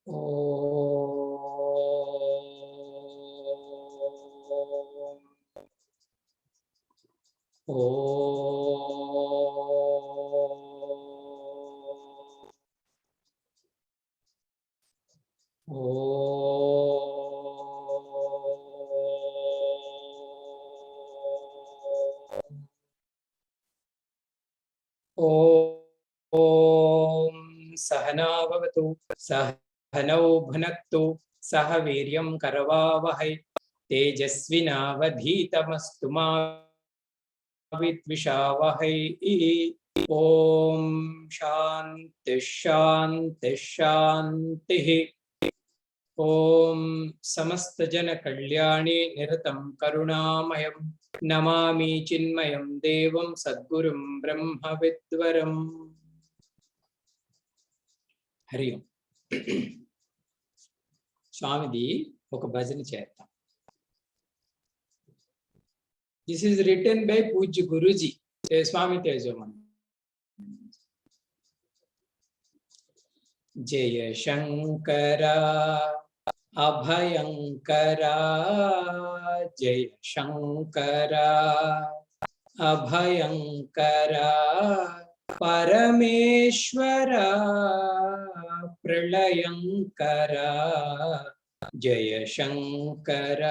ఓం సహనా భవతు సహనౌ భునక్తు సహ వీర్యం కరవావహై తేజస్వినావధీతమస్తు మా విద్విషావహై. ఓం శాంతి శాంతి శాంతి. ఓం సమస్త జన కళ్యాణి నిరతం కరుణామయం నమామి చిన్మయం దేవం సద్గురుం బ్రహ్మ విద్వరం. హరి ఓం. స్వామిది ఒక భజన చేద్దాం. దిస్ ఈజ్ రిటన్ బై పూజ్య గురూజీ, స్వామి తేజోమణి. జయ శంకర అభయంకర, జయ శంకర అభయంకర, పరమేశ్వర ప్రళయంకర. జయ శంకర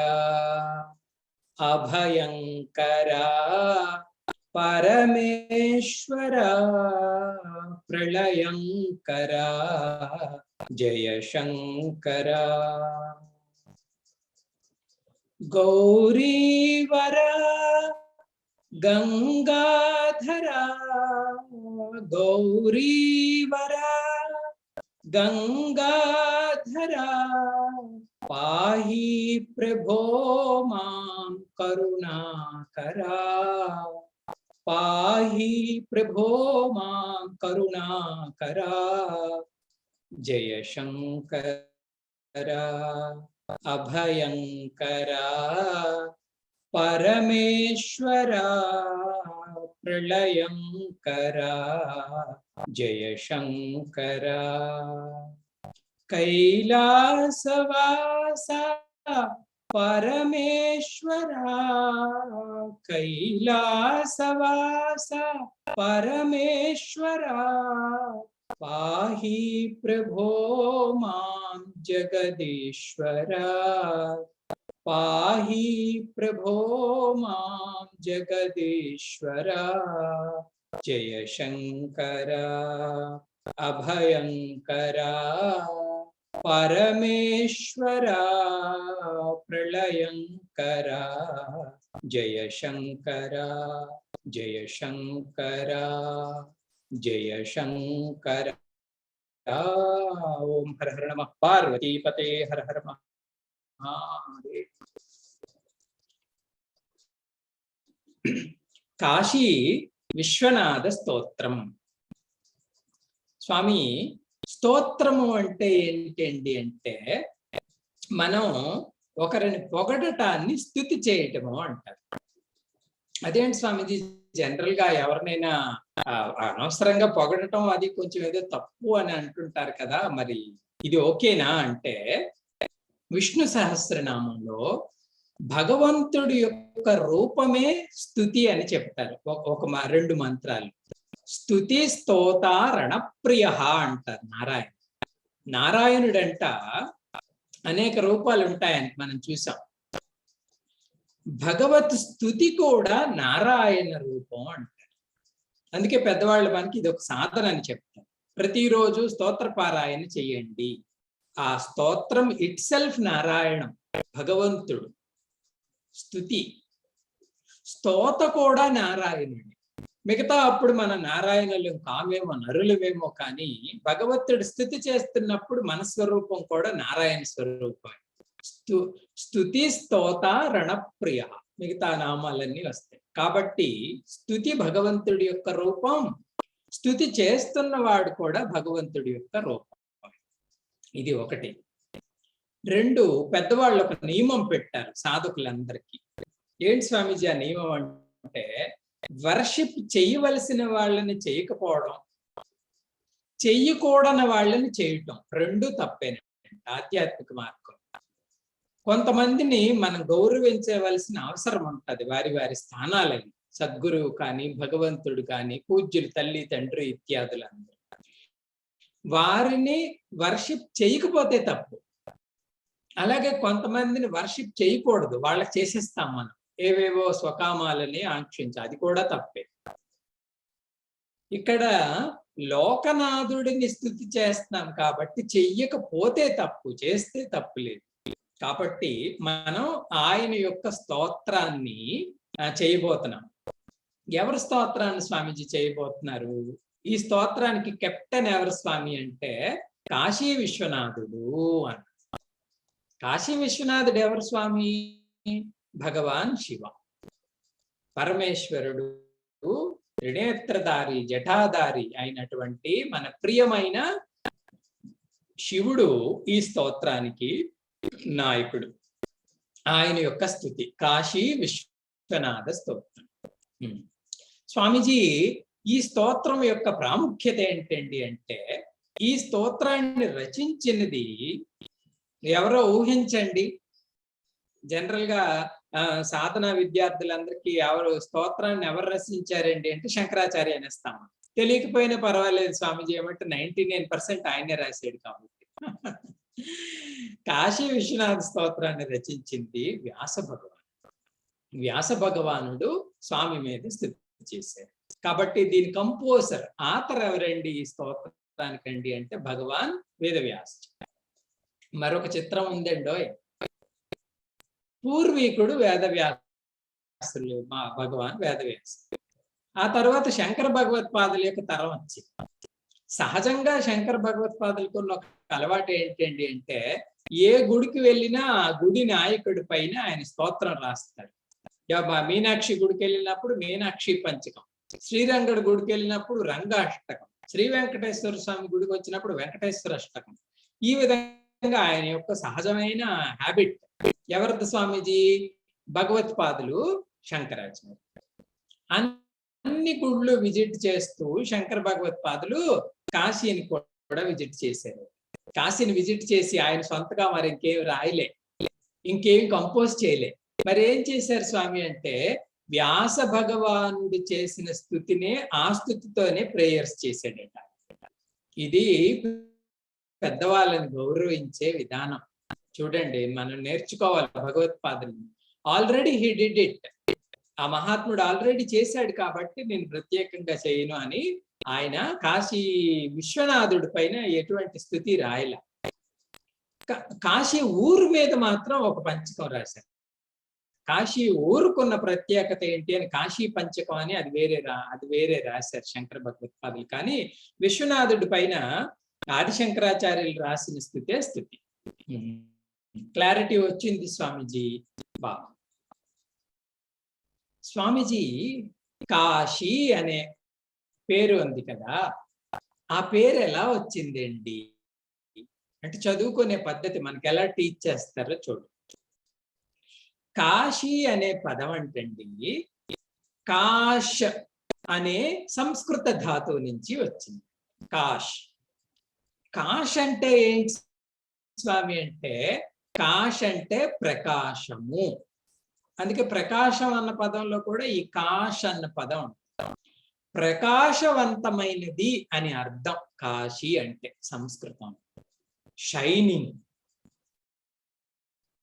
అభయంకర, పరమేశ్వర ప్రళయంకర. జయ శంకర. గౌరీవర గంగాధర, గౌరీవర గంగాధర, పాహి ప్రభో మాం కరుణాకరా. పాహి ప్రభో మాం కరుణాకరా. జయ శంకర అభయంకర, పరమేశ్వర ప్రళయంకర. జయ శంకర. కైలాసవాస పరమేశ్వర, కైలాసవాస పరమేశ్వర, పాహి ప్రభో మాం జగదీశ్వర. పాహి ప్రభో మాం జగదీశ్వర. జయ శంకర అభయంకర, పరమేశ్వర ప్రళయంకర. జయ శంకర. జయ శంకర. జయ శంకర. ఓం హర హర నమః పార్వతీపతే. హర హర మహాదేవ. కాశీ విశ్వనాథ స్తోత్రం. స్వామి, స్తోత్రము అంటే ఏంటండి అంటే, మనం ఒకరిని పొగడటాన్ని స్తుతి చేయటము అంటారు. అదేంటి స్వామిజీ, జనరల్ గా ఎవరినైనా అనవసరంగా పొగడటం అది కొంచెం ఏదో తప్పు అని అంటుంటారు కదా, మరి ఇది ఓకేనా అంటే, విష్ణు సహస్రనామంలో భగవంతుడి యొక్క రూపమే స్తుతి అని చెప్తారు. ఒక రెండు మంత్రాలు. స్తుతి స్తోత రణప్రియ అంటారు నారాయణ. నారాయణుడంట అనేక రూపాలు ఉంటాయని మనం చూసాం. భగవత్ స్తుతి కూడా నారాయణ రూపం అంటారు. అందుకే పెద్దవాళ్ళు మనకి ఇది ఒక సాధన అని చెప్తారు. ప్రతిరోజు స్తోత్ర పారాయణ చెయ్యండి. ఆ స్తోత్రం ఇట్ సెల్ఫ్ నారాయణం, భగవంతుడు. స్తుతి స్తోత కూడా నారాయణుడి. మిగతా అప్పుడు మన నారాయణులు కామేమో నరులమేమో, కానీ భగవంతుడు స్తుతి చేస్తున్నప్పుడు మన స్వరూపం కూడా నారాయణ స్వరూపం. స్తుతి స్తోత రణప్రియ, మిగతా నామాలన్నీ వస్తాయి. కాబట్టి స్తుతి భగవంతుడి యొక్క రూపం, స్తుతి చేస్తున్నవాడు కూడా భగవంతుడి యొక్క రూపం. ఇది ఒకటి. రెండు, పెద్దవాళ్ళు ఒక నియమం పెట్టారు సాధకులందరికీ. ఏంటి స్వామీజీ ఆ నియమం అంటే, వర్షిప్ చేయవలసిన వాళ్ళని చేయకపోవడం, చెయ్యకూడని వాళ్ళని చేయటం రెండు తప్పేనండి. ఆధ్యాత్మిక మార్గం. కొంతమందిని మనం గౌరవించవలసిన అవసరం ఉంటది, వారి వారి స్థానాలని. సద్గురువు కానీ, భగవంతుడు కానీ, పూజ్యులు తల్లి తండ్రి ఇత్యాదులందరూ. వారిని వర్షిప్ చేయకపోతే తప్పు. అలాగే కొంతమందిని వర్షిప్ చేయకూడదు, వాళ్ళకి చేసేస్తాం మనం ఏవేవో స్వకామాలని ఆంక్షించి, అది కూడా తప్పే. ఇక్కడ లోకనాథుడిని స్తుతి చేస్తున్నాం కాబట్టి చెయ్యకపోతే తప్పు, చేస్తే తప్పు లేదు. కాబట్టి మనం ఆయన యొక్క స్తోత్రాన్ని చేయబోతున్నాం. ఎవరు స్తోత్రాన్ని స్వామీజీ చేయబోతున్నారు? ఈ స్తోత్రానికి కెప్టెన్ ఎవరు స్వామి అంటే కాశీ విశ్వనాథుడు అని. కాశీ విశ్వనాథుడు ఎవరు స్వామి? భగవాన్ శివ, పరమేశ్వరుడు, త్రినేత్రధారి జటాధారి అయినటువంటి మన ప్రియమైన శివుడు ఈ స్తోత్రానికి నాయకుడు. ఆయన యొక్క స్తుతి కాశీ విశ్వనాథ స్తోత్రం. స్వామీజీ, ఈ స్తోత్రం యొక్క ప్రాముఖ్యత ఏంటండి అంటే, ఈ స్తోత్రాన్ని రచించినది ఎవరో ఊహించండి. జనరల్ గా సాధన విద్యార్థులందరికీ ఎవరు స్తోత్రాన్ని ఎవరు రచించారండి అంటే శంకరాచార్య అనేస్తాము. తెలియకపోయినా పర్వాలేదు స్వామీజీ, ఏమంటే 99% ఆయనే రాశాడు కాబట్టి. కాశీ విశ్వనాథ స్తోత్రాన్ని రచించింది వ్యాస భగవానుడు. వ్యాస భగవానుడు స్వామి మీద స్తుతి చేశారు కాబట్టి దీని కంపోజర్, ఆథర్ ఎవరండి ఈ స్తోత్రానికండి అంటే భగవాన్ వేదవ్యాస. మరొక చిత్రం ఉందండోయ్, పూర్వీకుడు వేదవ్యాసులు, మా భగవాన్ వేదవ్యాస. ఆ తర్వాత శంకర భగవత్పాదుల యొక్క తరం వచ్చింది. సహజంగా శంకర భగవత్పాదులకు ఒక అలవాటు ఏంటండి అంటే, ఏ గుడికి వెళ్ళినా ఆ గుడి నాయకుడి పైన ఆయన స్తోత్రం రాస్తారు. మీనాక్షి గుడికి వెళ్ళినప్పుడు మీనాక్షి పంచకం, శ్రీరంగడు గుడికి వెళ్ళినప్పుడు రంగాష్టకం, శ్రీ వెంకటేశ్వర స్వామి గుడికి వచ్చినప్పుడు వెంకటేశ్వర అష్టకం. ఈ విధంగా ఆయన యొక్క సహజమైన హ్యాబిట్. ఎవరిది స్వామీజీ? భగవత్పాదులు శంకరాచార్య. అన్ని గుళ్ళు విజిట్ చేస్తూ శంకర భగవత్పాదులు కాశీని కూడా విజిట్ చేశారు. కాశీని విజిట్ చేసి ఆయన సొంతగా మరి ఇంకేం రాయలే, ఇంకేం కంపోజ్ చేయలే. మరి ఏం చేశారు స్వామి అంటే, వ్యాస భగవానుడు చేసిన స్తుతినే ఆ స్తుతితోనే ప్రేయర్స్ చేశాడట. ఇది పెద్దవాళ్ళని గౌరవించే విధానం. చూడండి, మనం నేర్చుకోవాలి భగవత్పాదుల్ని. Already he did it. ఆ మహాత్ముడు ఆల్రెడీ చేశాడు కాబట్టి నేను ప్రత్యేకంగా చేయను అని ఆయన కాశీ విశ్వనాథుడి పైన ఎటువంటి స్తుతి రాయల. కాశీ ఊరు మీద మాత్రం ఒక పంచకం రాశారు. కాశీ ఊరుకున్న ప్రత్యేకత ఏంటి అని కాశీ పంచకం అని అది వేరే రాశారు శంకర భగవత్పాదులు. కానీ విశ్వనాథుడి పైన ఆదిశంకరాచార్యులు రాసిన స్తుతే స్తుతి. క్లారిటీ వచ్చింది స్వామీజీ? బాగా. స్వామీజీ, కాశీ అనే పేరు ఉంది కదా, ఆ పేరు ఎలా వచ్చిందండి అంటే చదువుకునే పద్ధతి మనకి ఎలా టీచ్ చేస్తారో చూడు. కాశీ అనే పదం అంటండి కాష్ అనే సంస్కృత ధాతువు నుంచి వచ్చింది. కాష్. కాష్ అంటే ఏంటి స్వామి అంటే, కాష్ అంటే ప్రకాశము. అందుకే ప్రకాశం అన్న పదంలో కూడా ఈ కాష్ అన్న పదం ప్రకాశవంతమైనది అని అర్థం. కాశీ అంటే సంస్కృతం షైనింగ్,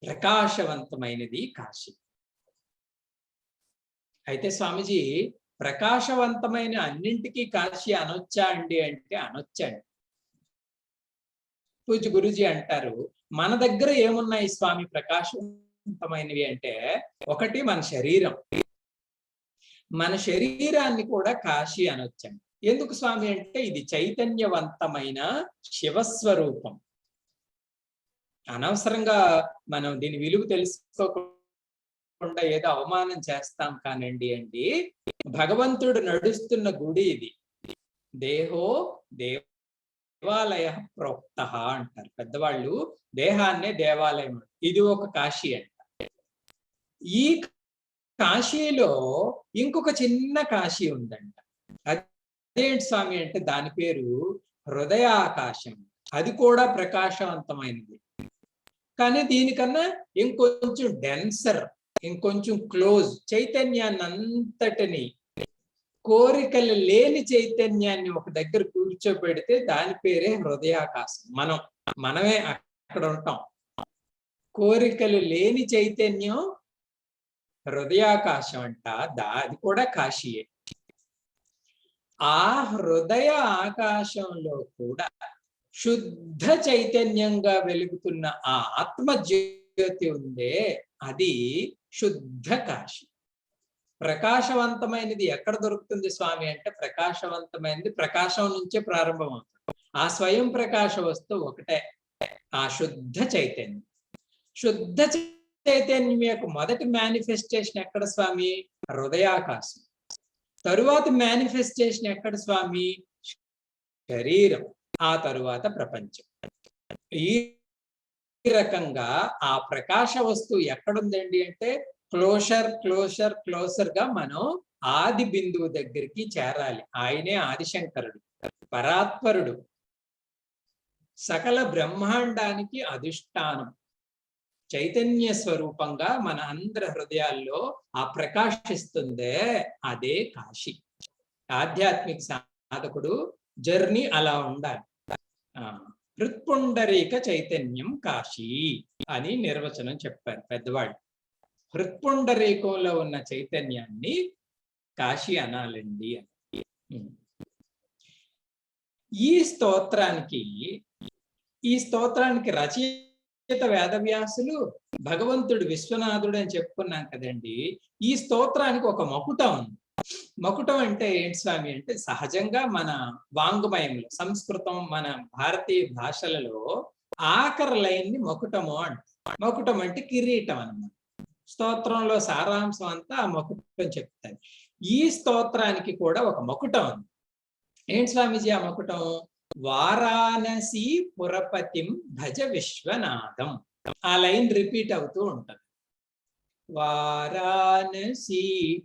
ప్రకాశవంతమైనది కాశీ. అయితే స్వామీజీ, ప్రకాశవంతమైన అన్నింటికీ కాశీ అనొచ్చా అండి అంటే అనొచ్చండి. పూజ్య గురుజీ అంటారు, మన దగ్గర ఏమున్నాయి స్వామి ప్రకాశవంతమైనవి అంటే, ఒకటి మన శరీరం. మన శరీరాన్ని కూడా కాశీ అనొచ్చండి. ఎందుకు స్వామి అంటే ఇది చైతన్యవంతమైన శివస్వరూపం. అనవసరంగా మనం దీని విలువ తెలుసుకోకుండా ఏదో అవమానం చేస్తాం కానండి అండి. భగవంతుడు నడుస్తున్న గుడి ఇది. దేహో దేవాలయ ప్రోక్త అంటారు పెద్దవాళ్ళు. దేహాన్నే దేవాలయం, ఇది ఒక కాశీ అంట. ఈ కాశీలో ఇంకొక చిన్న కాశీ ఉందంట. అదేంటి స్వామి అంటే దాని పేరు హృదయాకాశం. అది కూడా ప్రకాశవంతమైనది. కానీ దీనికన్నా ఇంకొంచెం డెన్సర్, ఇంకొంచెం క్లోజ్ చైతన్యాన్ని అంతటిని, కోరికలు లేని చైతన్యాన్ని ఒక దగ్గర కూర్చోబెడితే దాని పేరే హృదయాకాశం. మనమే అక్కడ ఉంటాం. కోరికలు లేని చైతన్యం హృదయాకాశం అంట. అది కూడా కాశీయే. ఆ హృదయ ఆకాశంలో కూడా శుద్ధ చైతన్యంగా వెలుగుతున్న ఆ ఆత్మజ్యోతి ఉందే, అది శుద్ధ కాశీ. ప్రకాశవంతమైనది ఎక్కడ దొరుకుతుంది స్వామి అంటే, ప్రకాశవంతమైనది ప్రకాశం నుంచే ప్రారంభమవుతుంది. ఆ స్వయం ప్రకాశ వస్తువు ఒకటే, ఆ శుద్ధ చైతన్యం. శుద్ధ చైతన్యం యొక్క మొదటి మేనిఫెస్టేషన్ ఎక్కడ స్వామి? హృదయాకాశం. తరువాత మేనిఫెస్టేషన్ ఎక్కడ స్వామి? శరీరం. ఆ తరువాత ప్రపంచం. ఈ రకంగా ఆ ప్రకాశ వస్తువు ఎక్కడుందండి అంటే, క్లోజర్ గా మనం ఆది బిందువు దగ్గరికి చేరాలి. ఆయనే ఆదిశంకరుడు, పరాత్పరుడు, సకల బ్రహ్మాండానికి అధిష్టానం. చైతన్య స్వరూపంగా మన అందరి హృదయాల్లో ఆ ప్రకాశిస్తుందే, అదే కాశీ. ఆధ్యాత్మిక సాధకుడు జర్నీ అలా ఉండాలి. హృత్పుండరీక చైతన్యం కాశీ అని నిర్వచనం చెప్పారు పెద్దవాళ్ళు. హృత్పుండరీకంలో ఉన్న చైతన్యాన్ని కాశీ అనాలండి అని. ఈ స్తోత్రానికి రచయిత వేదవ్యాసులు, భగవంతుడు విశ్వనాథుడు అని చెప్పుకున్నాం కదండి. ఈ స్తోత్రానికి ఒక మకుటం ఉంది. మకుటం అంటే ఏంటి స్వామి అంటే, సహజంగా మన వాంగ్మయంలో, సంస్కృతం, మన భారతీయ భాషలలో ఆఖరి లైన్ ని మకుటము అంటారు. మకుటం అంటే కిరీటం అన్నమాట. స్తోత్రంలో సారాంశం అంతా ఆ మకుటం చెప్తారు. ఈ స్తోత్రానికి కూడా ఒక మకుటం ఉంది. ఏంటి స్వామీజీ ఆ మకుటం? వారాణసీ పురపతిం భజ విశ్వనాథం. ఆ లైన్ రిపీట్ అవుతూ ఉంటది. వారాణసీ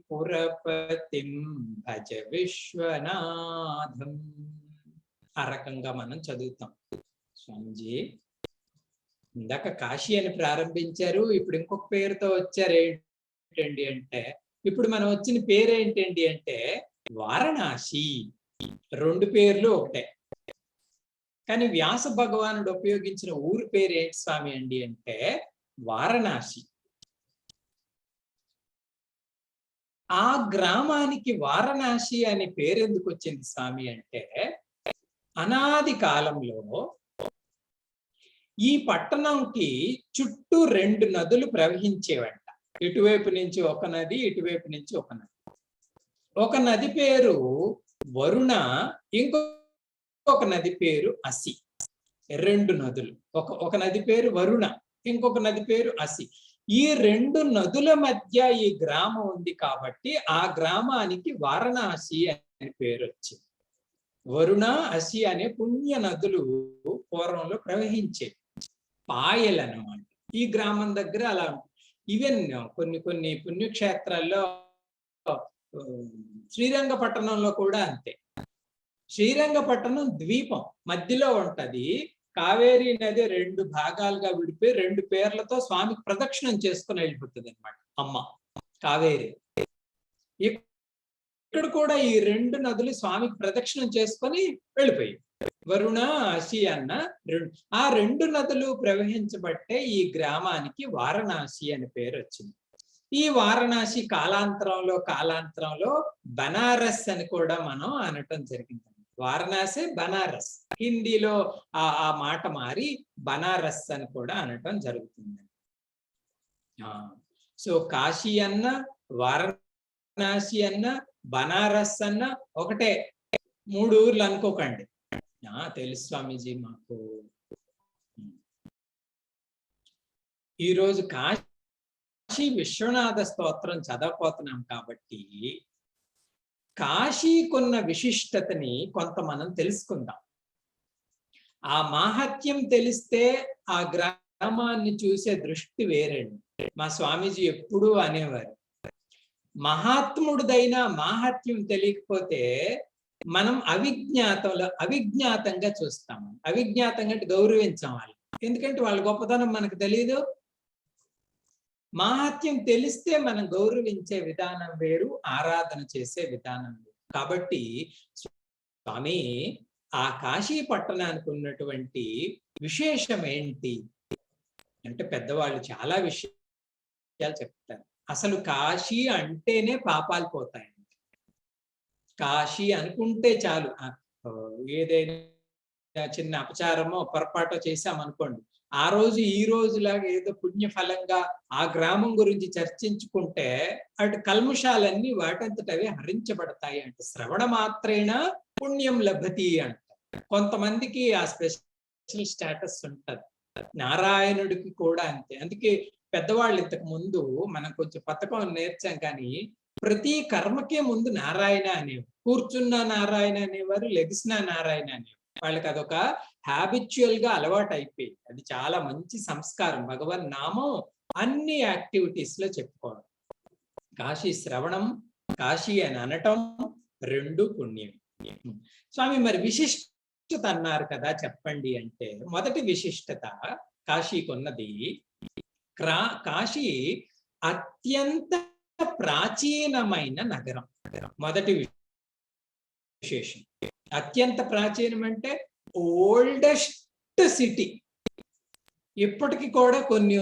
పురపతిం భజ విశ్వనాథం. ఆ రకంగా మనం చదువుతాం. స్వామిజీ ఇందాక కాశీ అని ప్రారంభించారు, ఇప్పుడు ఇంకొక పేరుతో వచ్చారు ఏంటండి అంటే, ఇప్పుడు మనం వచ్చిన పేరు ఏంటండి అంటే వారణాసి. రెండు పేర్లు ఒకటే, కానీ వ్యాస భగవానుడు ఉపయోగించిన ఊరు పేరు ఏంటి స్వామి అండి అంటే వారణాసి. ఆ గ్రామానికి వారణాసి అనే పేరు ఎందుకు వచ్చింది స్వామి అంటే, అనాది కాలంలో ఈ పట్టణంకి చుట్టూ రెండు నదులు ప్రవహించేవంట. ఇటువైపు నుంచి ఒక నది, ఇటువైపు నుంచి ఒక నది. ఒక నది పేరు వరుణ, ఇంకొక నది పేరు అసి. రెండు నదులు. ఒక నది పేరు వరుణ, ఇంకొక నది పేరు అసి. ఈ రెండు నదుల మధ్య ఈ గ్రామం ఉంది కాబట్టి ఆ గ్రామానికి వారణాసి అనే పేరు వచ్చింది. వరుణ, అసి అనే పుణ్య నదులు పూర్వంలో ప్రవహించేవి, పాయలు అన్నమాట. ఈ గ్రామం దగ్గర అలా ఈవెన్ కొన్ని పుణ్యక్షేత్రాల్లో, శ్రీరంగపట్టణంలో కూడా అంతే. శ్రీరంగపట్టణం ద్వీపం మధ్యలో ఉంటది. కావేరీ నది రెండు భాగాలుగా విడిపోయి రెండు పేర్లతో స్వామికి ప్రదక్షిణం చేసుకుని వెళ్ళిపోతుంది అనమాట అమ్మ కావేరి. ఇక్కడ కూడా ఈ రెండు నదులు స్వామికి ప్రదక్షిణం చేసుకొని వెళ్ళిపోయి, వరుణ, అసి అన్న రెండు. ఆ రెండు నదులు ప్రవహించబట్టే ఈ గ్రామానికి వారణాసి అని పేరు వచ్చింది. ఈ వారణాసి కాలాంతరంలో బనారస్ అని కూడా మనం అనటం జరిగింది. వారణాసి బనారస్, హిందీలో ఆ మాట మారి బనారస్ అని కూడా అనటం జరుగుతుంది. సో కాశీ అన్న, వారణాసి అన్న, బనారస్ అన్న ఒకటే, మూడు ఊర్లు అనుకోకండి. తెలుసు స్వామీజీ మాకు. ఈరోజు కాశీ విశ్వనాథ స్తోత్రం చదవపోతున్నాం కాబట్టి కాశీకున్న విశిష్టతని కొంత మనం తెలుసుకుందాం. ఆ మాహాత్మ్యం తెలిస్తే ఆ గ్రామాన్ని చూసే దృష్టి వేరండి. మా స్వామీజీ ఎప్పుడూ అనేవారు, మహాత్ముడిదైనా మాహాత్మ్యం తెలియకపోతే మనం అవిజ్ఞాతంగా చూస్తాం. అవిజ్ఞాతంగా అంటే గౌరవించాం వాళ్ళు. ఎందుకంటే వాళ్ళ గొప్పతనం మనకు తెలీదు. మాహాత్మ్యం తెలిస్తే మనం గౌరవించే విధానం వేరు, ఆరాధన చేసే విధానం వేరు. కాబట్టి స్వామి ఆ కాశీ పట్టణానికి ఉన్నటువంటి విశేషం ఏంటి అంటే పెద్దవాళ్ళు చాలా విషయాలు చెప్తారు. అసలు కాశీ అంటేనే పాపాలు పోతాయి. కాశీ అనుకుంటే చాలు. ఏదైనా చిన్న అపచారమో పొరపాటో చేశామనుకోండి, ఆ రోజు ఈ రోజులాగా ఏదో పుణ్యఫలంగా ఆ గ్రామం గురించి చర్చించుకుంటే అటు కల్ముషాలన్నీ వాటంతట అవే హరించబడతాయి అంటే శ్రవణ మాత్రేణ పుణ్యం లభతి అంట. కొంతమందికి ఆ స్పెషల్ స్టేటస్ ఉంటది. నారాయణుడికి కూడా అంతే. అందుకే పెద్దవాళ్ళు ఇంతకు ముందు మనం కొంచెం పథకం నేర్చాం కానీ ప్రతి కర్మకే ముందు నారాయణ అనేవారు. కూర్చున్న నారాయణ అనేవారు, లెగిసిన నారాయణ అనేవారు. వాళ్ళకి అదొక హ్యాబిచువల్ గా అలవాటు అయిపోయింది. అది చాలా మంచి సంస్కారం. భగవన్ నామం అన్ని యాక్టివిటీస్ లో చెప్పుకోవడం. కాశీ శ్రవణం, కాశీ అని అనటం రెండు పుణ్యం. స్వామి మరి విశిష్టత అన్నారు కదా చెప్పండి అంటే మొదటి విశిష్టత కాశీకి ఉన్నది, కాశీ అత్యంత ప్రాచీనమైన నగరం. మొదటి విశేషం అత్యంత ప్రాచీనం అంటే ఓల్డెస్ట్ సిటీ. ఇప్పటికి కూడా కొన్ని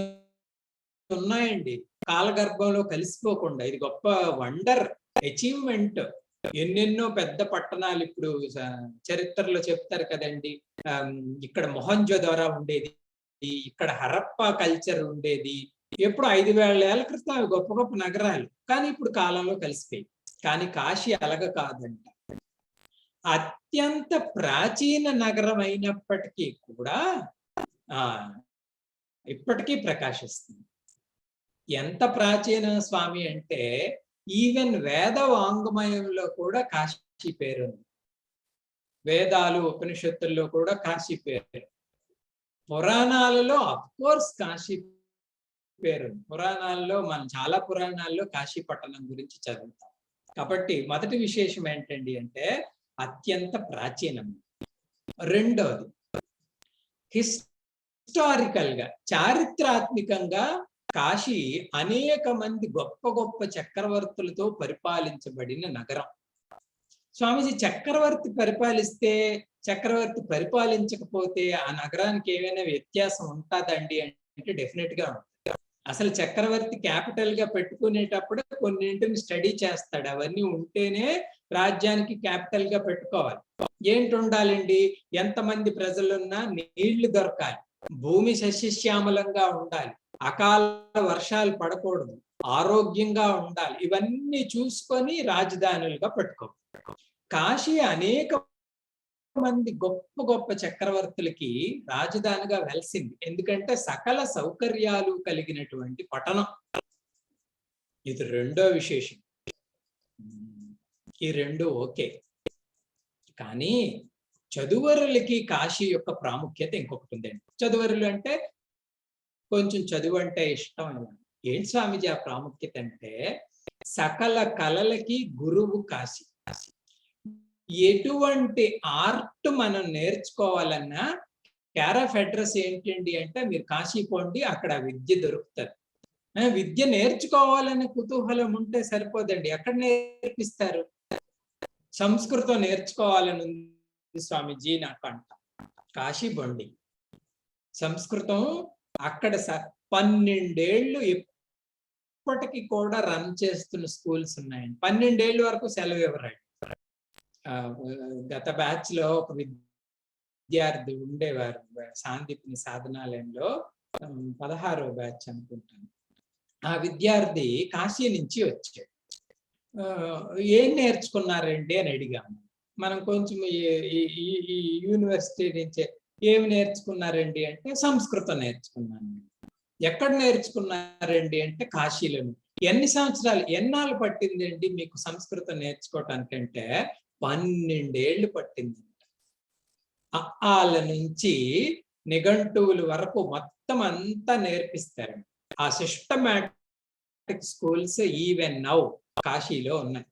ఉన్నాయండి కాలగర్భంలో కలిసిపోకుండా. ఇది గొప్ప వండర్, అచీవ్మెంట్. ఎన్నెన్నో పెద్ద పట్టణాలు ఇప్పుడు చరిత్రలో చెప్తారు కదండి, ఇక్కడ మొహంజోదారో ఉండేది, ఇక్కడ హరప్పా కల్చర్ ఉండేది. ఎప్పుడు 5,000 ఏళ్ల క్రితం అవి గొప్ప గొప్ప నగరాలు, కానీ ఇప్పుడు కాలంలో కలిసిపోయి. కానీ కాశీ అలాగ కాదంట. అత్యంత ప్రాచీన నగరం అయినప్పటికీ కూడా ఇప్పటికీ ప్రకాశిస్తుంది. ఎంత ప్రాచీన స్వామి అంటే ఈవెన్ వేద వాంగ్మయంలో కూడా కాశీ పేరుంది. వేదాలు ఉపనిషత్తుల్లో కూడా కాశీ పేరు. పురాణాలలో అఫ్కోర్స్ కాశీ పేరు. పురాణాల్లో మనం చాలా పురాణాల్లో కాశీ పట్టణం గురించి చదువుతాం. కాబట్టి మొదటి విశేషం ఏంటండి అంటే అత్యంత ప్రాచీనం. రెండోది హిస్టారికల్ గా, చారిత్రాత్మకంగా కాశీ అనేక మంది గొప్ప గొప్ప చక్రవర్తులతో పరిపాలించబడిన నగరం. స్వామీజీ చక్రవర్తి పరిపాలించకపోతే ఆ నగరానికి ఏమైనా వ్యత్యాసం ఉంటుందండి అంటే డెఫినెట్ గా ఉంటుంది. అసలు చక్రవర్తి క్యాపిటల్ గా పెట్టుకునేటప్పుడు కొన్నింటిని స్టడీ చేస్తాడు. అవన్నీ ఉంటేనే రాజ్యానికి క్యాపిటల్ గా పెట్టుకోవాలి. ఏంటి ఉండాలండి, ఎంతమంది ప్రజలున్నా నీళ్లు దొరకాలి, భూమి సస్యశ్యామలంగా ఉండాలి, అకాల వర్షాలు పడకూడదు, ఆరోగ్యంగా ఉండాలి. ఇవన్నీ చూసుకొని రాజధానులుగా పెట్టుకోవాలి. కాశీ అనేక మంది గొప్ప గొప్ప చక్రవర్తులకి రాజధానిగా వెలిసింది. ఎందుకంటే సకల సౌకర్యాలు కలిగినటువంటి పట్టణం. ఇది రెండో విశేషం. ఈ రెండు ఓకే, కానీ చదువరులకి కాశీ యొక్క ప్రాముఖ్యత ఇంకొకటి ఉందండి. చదువరులు అంటే కొంచెం చదువు అంటే ఇష్టం. ఏంటి స్వామిజీ ఆ ప్రాముఖ్యత అంటే సకల కళలకి గురువు కాశీ. ఎటువంటి ఆర్ట్ మనం నేర్చుకోవాలన్నా కేర్ ఆఫ్ అడ్రస్ ఏంటండి అంటే మీరు కాశీ పోండి, అక్కడ విద్య దొరుకుతుంది. విద్య నేర్చుకోవాలనే కుతూహలం ఉంటే సరిపోదండి, ఎక్కడ నేర్పిస్తారు? సంస్కృతం నేర్చుకోవాలని ఉంది స్వామిజీ నాకు అంట, కాశీ బొండి. సంస్కృతం అక్కడ 12 ఏళ్ళు ఇప్పటికి కూడా రన్ చేస్తున్న స్కూల్స్ ఉన్నాయండి. 12 ఏళ్ళ వరకు సెలవు ఇవ్వరండి. గత బ్యాచ్ లో ఒక విద్యార్థి ఉండేవారు సాందీప్ని సాధనాలయంలో, 16వ బ్యాచ్ అనుకుంటాను. ఆ విద్యార్థి కాశీ నుంచి వచ్చాడు. ఏం నేర్చుకున్నారండి అని అడిగాము. మనం కొంచెం ఈ యూనివర్సిటీ నుంచే ఏమి నేర్చుకున్నారండి అంటే సంస్కృతం నేర్చుకున్నాను. ఎక్కడ నేర్చుకున్నారండి అంటే కాశీలోని. ఎన్ని సంవత్సరాలు ఎన్నాళ్ళు పట్టిందండి మీకు సంస్కృతం నేర్చుకోవటానికి అంటే 12 ఏళ్ళు పట్టింది. వాళ్ళ నుంచి నిఘంటువుల వరకు మొత్తం అంతా నేర్పిస్తారు. ఆ సిస్టమాటిక్ స్కూల్స్ ఈవెన్ నౌ కాశీలో ఉన్నాయి.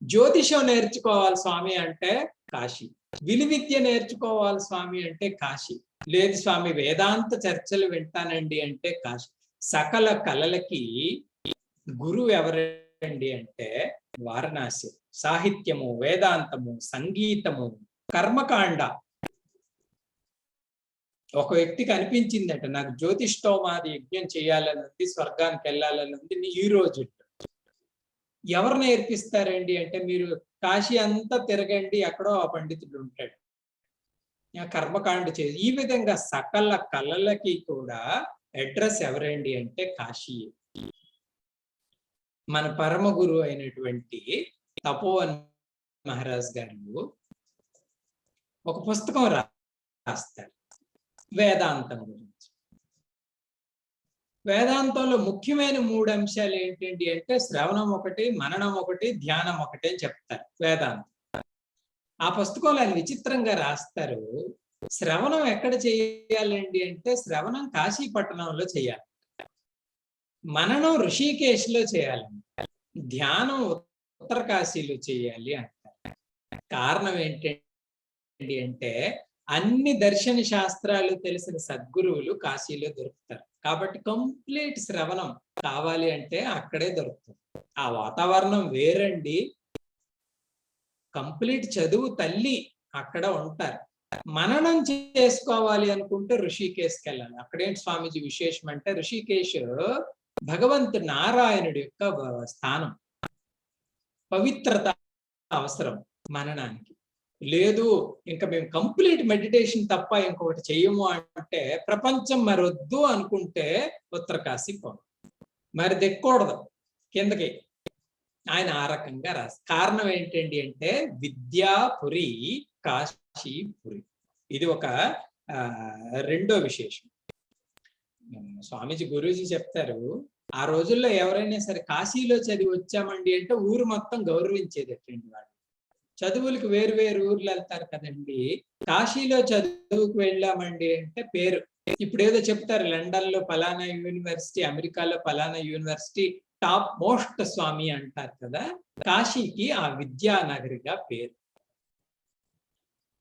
జ్యోతిషం నేర్చుకోవాలి స్వామి అంటే కాశీ. విలువిద్య నేర్చుకోవాలి స్వామి అంటే కాశీ. లేదు స్వామి వేదాంత చర్చలు వింటానండి అంటే కాశీ. సకల కళలకి గురువు ఎవరండి అంటే వారణాసి. సాహిత్యము, వేదాంతము, సంగీతము, కర్మకాండ. ఒక వ్యక్తికి అనిపించిందట, నాకు జ్యోతిష్టోమాది యజ్ఞం చేయాలని ఉంది, స్వర్గానికి వెళ్ళాలని ఉంది ఈ రోజు. ఎవరు నేర్పిస్తారండి అంటే మీరు కాశీ అంతా తిరగండి, ఎక్కడో ఆ పండితుడు ఉంటాడు, కర్మకాండ చేసి. ఈ విధంగా సకల కళలకి కూడా అడ్రస్ ఎవరండి అంటే కాశీ. మన పరమ గురువు అయినటువంటి తపోవన్ మహారాజ్ గారు ఒక పుస్తకం రాస్తారు వేదాంతం గురించి. వేదాంతంలో ముఖ్యమైన 3 అంశాలు ఏంటండి అంటే శ్రవణం ఒకటి, మననం ఒకటి, ధ్యానం ఒకటి అని చెప్తారు వేదాంతం. ఆ పుస్తకంలో ఆయన విచిత్రంగా రాస్తారు, శ్రవణం ఎక్కడ చేయాలండి అంటే శ్రవణం కాశీపట్టణంలో చేయాలి, మననం ఋషికేశ్లో చేయాలండి, ధ్యానం ఉత్తరకాశీలో చేయాలి అంటారు. కారణం ఏంటండి అంటే అన్ని దర్శన శాస్త్రాలు తెలిసిన సద్గురువులు కాశీలో దొరుకుతారు. కాబట్టి కంప్లీట్ శ్రవణం కావాలి అంటే అక్కడే దొరుకుతుంది. ఆ వాతావరణం వేరండి. కంప్లీట్ చదువు తల్లి అక్కడ ఉంటారు. మననం చేసుకోవాలి అనుకుంటే ఋషికేశ్కి వెళ్ళాలి. అక్కడేంటి స్వామీజీ విశేషం అంటే ఋషికేశ్ భగవంతు నారాయణుడి యొక్క స్థానం, పవిత్రత అవసరం మననానికి. లేదు ఇంకా మేము కంప్లీట్ మెడిటేషన్ తప్ప ఇంకొకటి చెయ్యము అంటే ప్రపంచం మరొద్దు అనుకుంటే ఉత్తరకాశీ పోను, మరి దిక్కూడదు కిందకి. ఆయన ఆ రకంగా రాస్తారు. కారణం ఏంటండి అంటే విద్యాపురి కాశీపురి. ఇది ఒక రెండో విశేషం. స్వామీజీ గురూజీ చెప్తారు, ఆ రోజుల్లో ఎవరైనా సరే కాశీలో చదివి వచ్చామండి అంటే ఊరు మొత్తం గౌరవించేది ఎట్టండి. వాడు చదువులకు వేరు వేరు ఊర్లు వెళ్తారు కదండి, కాశీలో చదువుకు వెళ్ళామండి అంటే పేరు. ఇప్పుడు ఏదో చెప్తారు, లండన్ లో పలానా యూనివర్సిటీ, అమెరికాలో పలానా యూనివర్సిటీ టాప్ మోస్ట్ స్వామి అంటారు కదా. కాశీకి ఆ విద్యానగరిగా పేరు.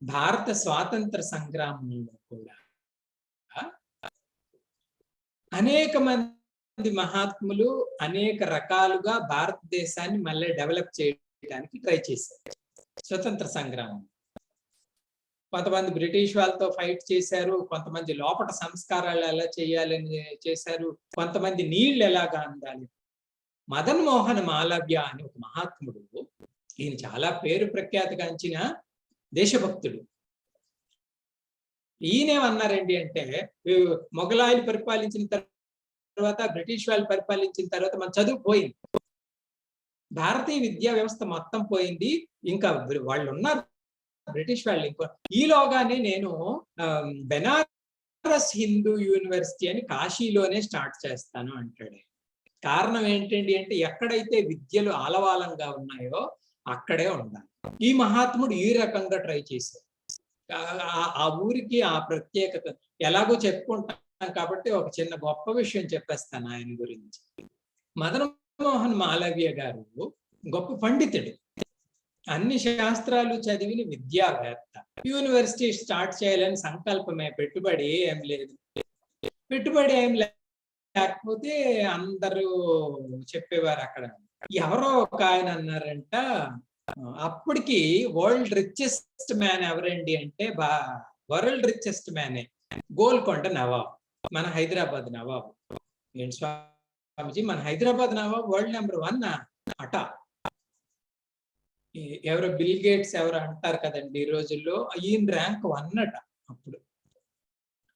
భారత స్వాతంత్ర సంగ్రామంలో కూడా అనేక మంది మహాత్ములు అనేక రకాలుగా భారతదేశాన్ని మళ్ళీ డెవలప్ చేయడానికి ట్రై చేశారు. స్వతంత్ర సంగ్రామం కొంతమంది బ్రిటిష్ వాళ్ళతో ఫైట్ చేశారు, కొంతమంది లోపట సంస్కారాలు ఎలా చేయాలని చేశారు, కొంతమంది నీళ్లు ఎలాగా అందాలి. మదన్ మోహన్ మాలవ్య అని ఒక మహాత్ముడు, ఈయన చాలా పేరు ప్రఖ్యాతిగాంచిన దేశభక్తుడు. ఈయనేమన్నారండి అంటే మొఘలాయిలు పరిపాలించిన తర్వాత, బ్రిటిష్ వాళ్ళు పరిపాలించిన తర్వాత మన చదువు పోయింది, భారతీయ విద్యా వ్యవస్థ మొత్తం పోయింది, ఇంకా వాళ్ళు ఉన్నారు బ్రిటిష్ వాళ్ళు. ఇంకో ఈలోగానే నేను బెనారస్ హిందూ యూనివర్సిటీ అని కాశీలోనే స్టార్ట్ చేస్తాను అంటాడు. కారణం ఏంటండి అంటే ఎక్కడైతే విద్యలు ఆలవాలంగా ఉన్నాయో అక్కడే ఉండాలి. ఈ మహాత్ముడు ఈ రకంగా ట్రై చేశారు. ఆ ఊరికి ఆ ప్రత్యేకత ఎలాగో చెప్పుకుంటాం కాబట్టి ఒక చిన్న గొప్ప విషయం చెప్పేస్తాను ఆయన గురించి. మదన్ మోహన్ మాలవ్య గారు గొప్ప పండితుడు, అన్ని శాస్త్రాలు చదివిన విద్యావేత్త. యూనివర్సిటీ స్టార్ట్ చేయాలని సంకల్పమే, పెట్టుబడి ఏం లేదు. పెట్టుబడి ఏం లేకపోతే అందరూ చెప్పేవారు అక్కడ. ఎవరో ఒక ఆయన అన్నారంట, అప్పటికి వరల్డ్ రిచెస్ట్ మ్యాన్ ఎవరండి అంటే వరల్డ్ రిచెస్ట్ మ్యానే గోల్కొండ నవాబ్, మన హైదరాబాద్ నవాబ్. ఏంటి స్వామిజీ మన హైదరాబాద్ నవాబ్ వరల్డ్ నెంబర్ 1 అట. ఎవరో బిల్ గేట్స్ ఎవరు అంటారు కదండి ఈ రోజుల్లో, ఈయన ర్యాంక్ 1 అట. అప్పుడు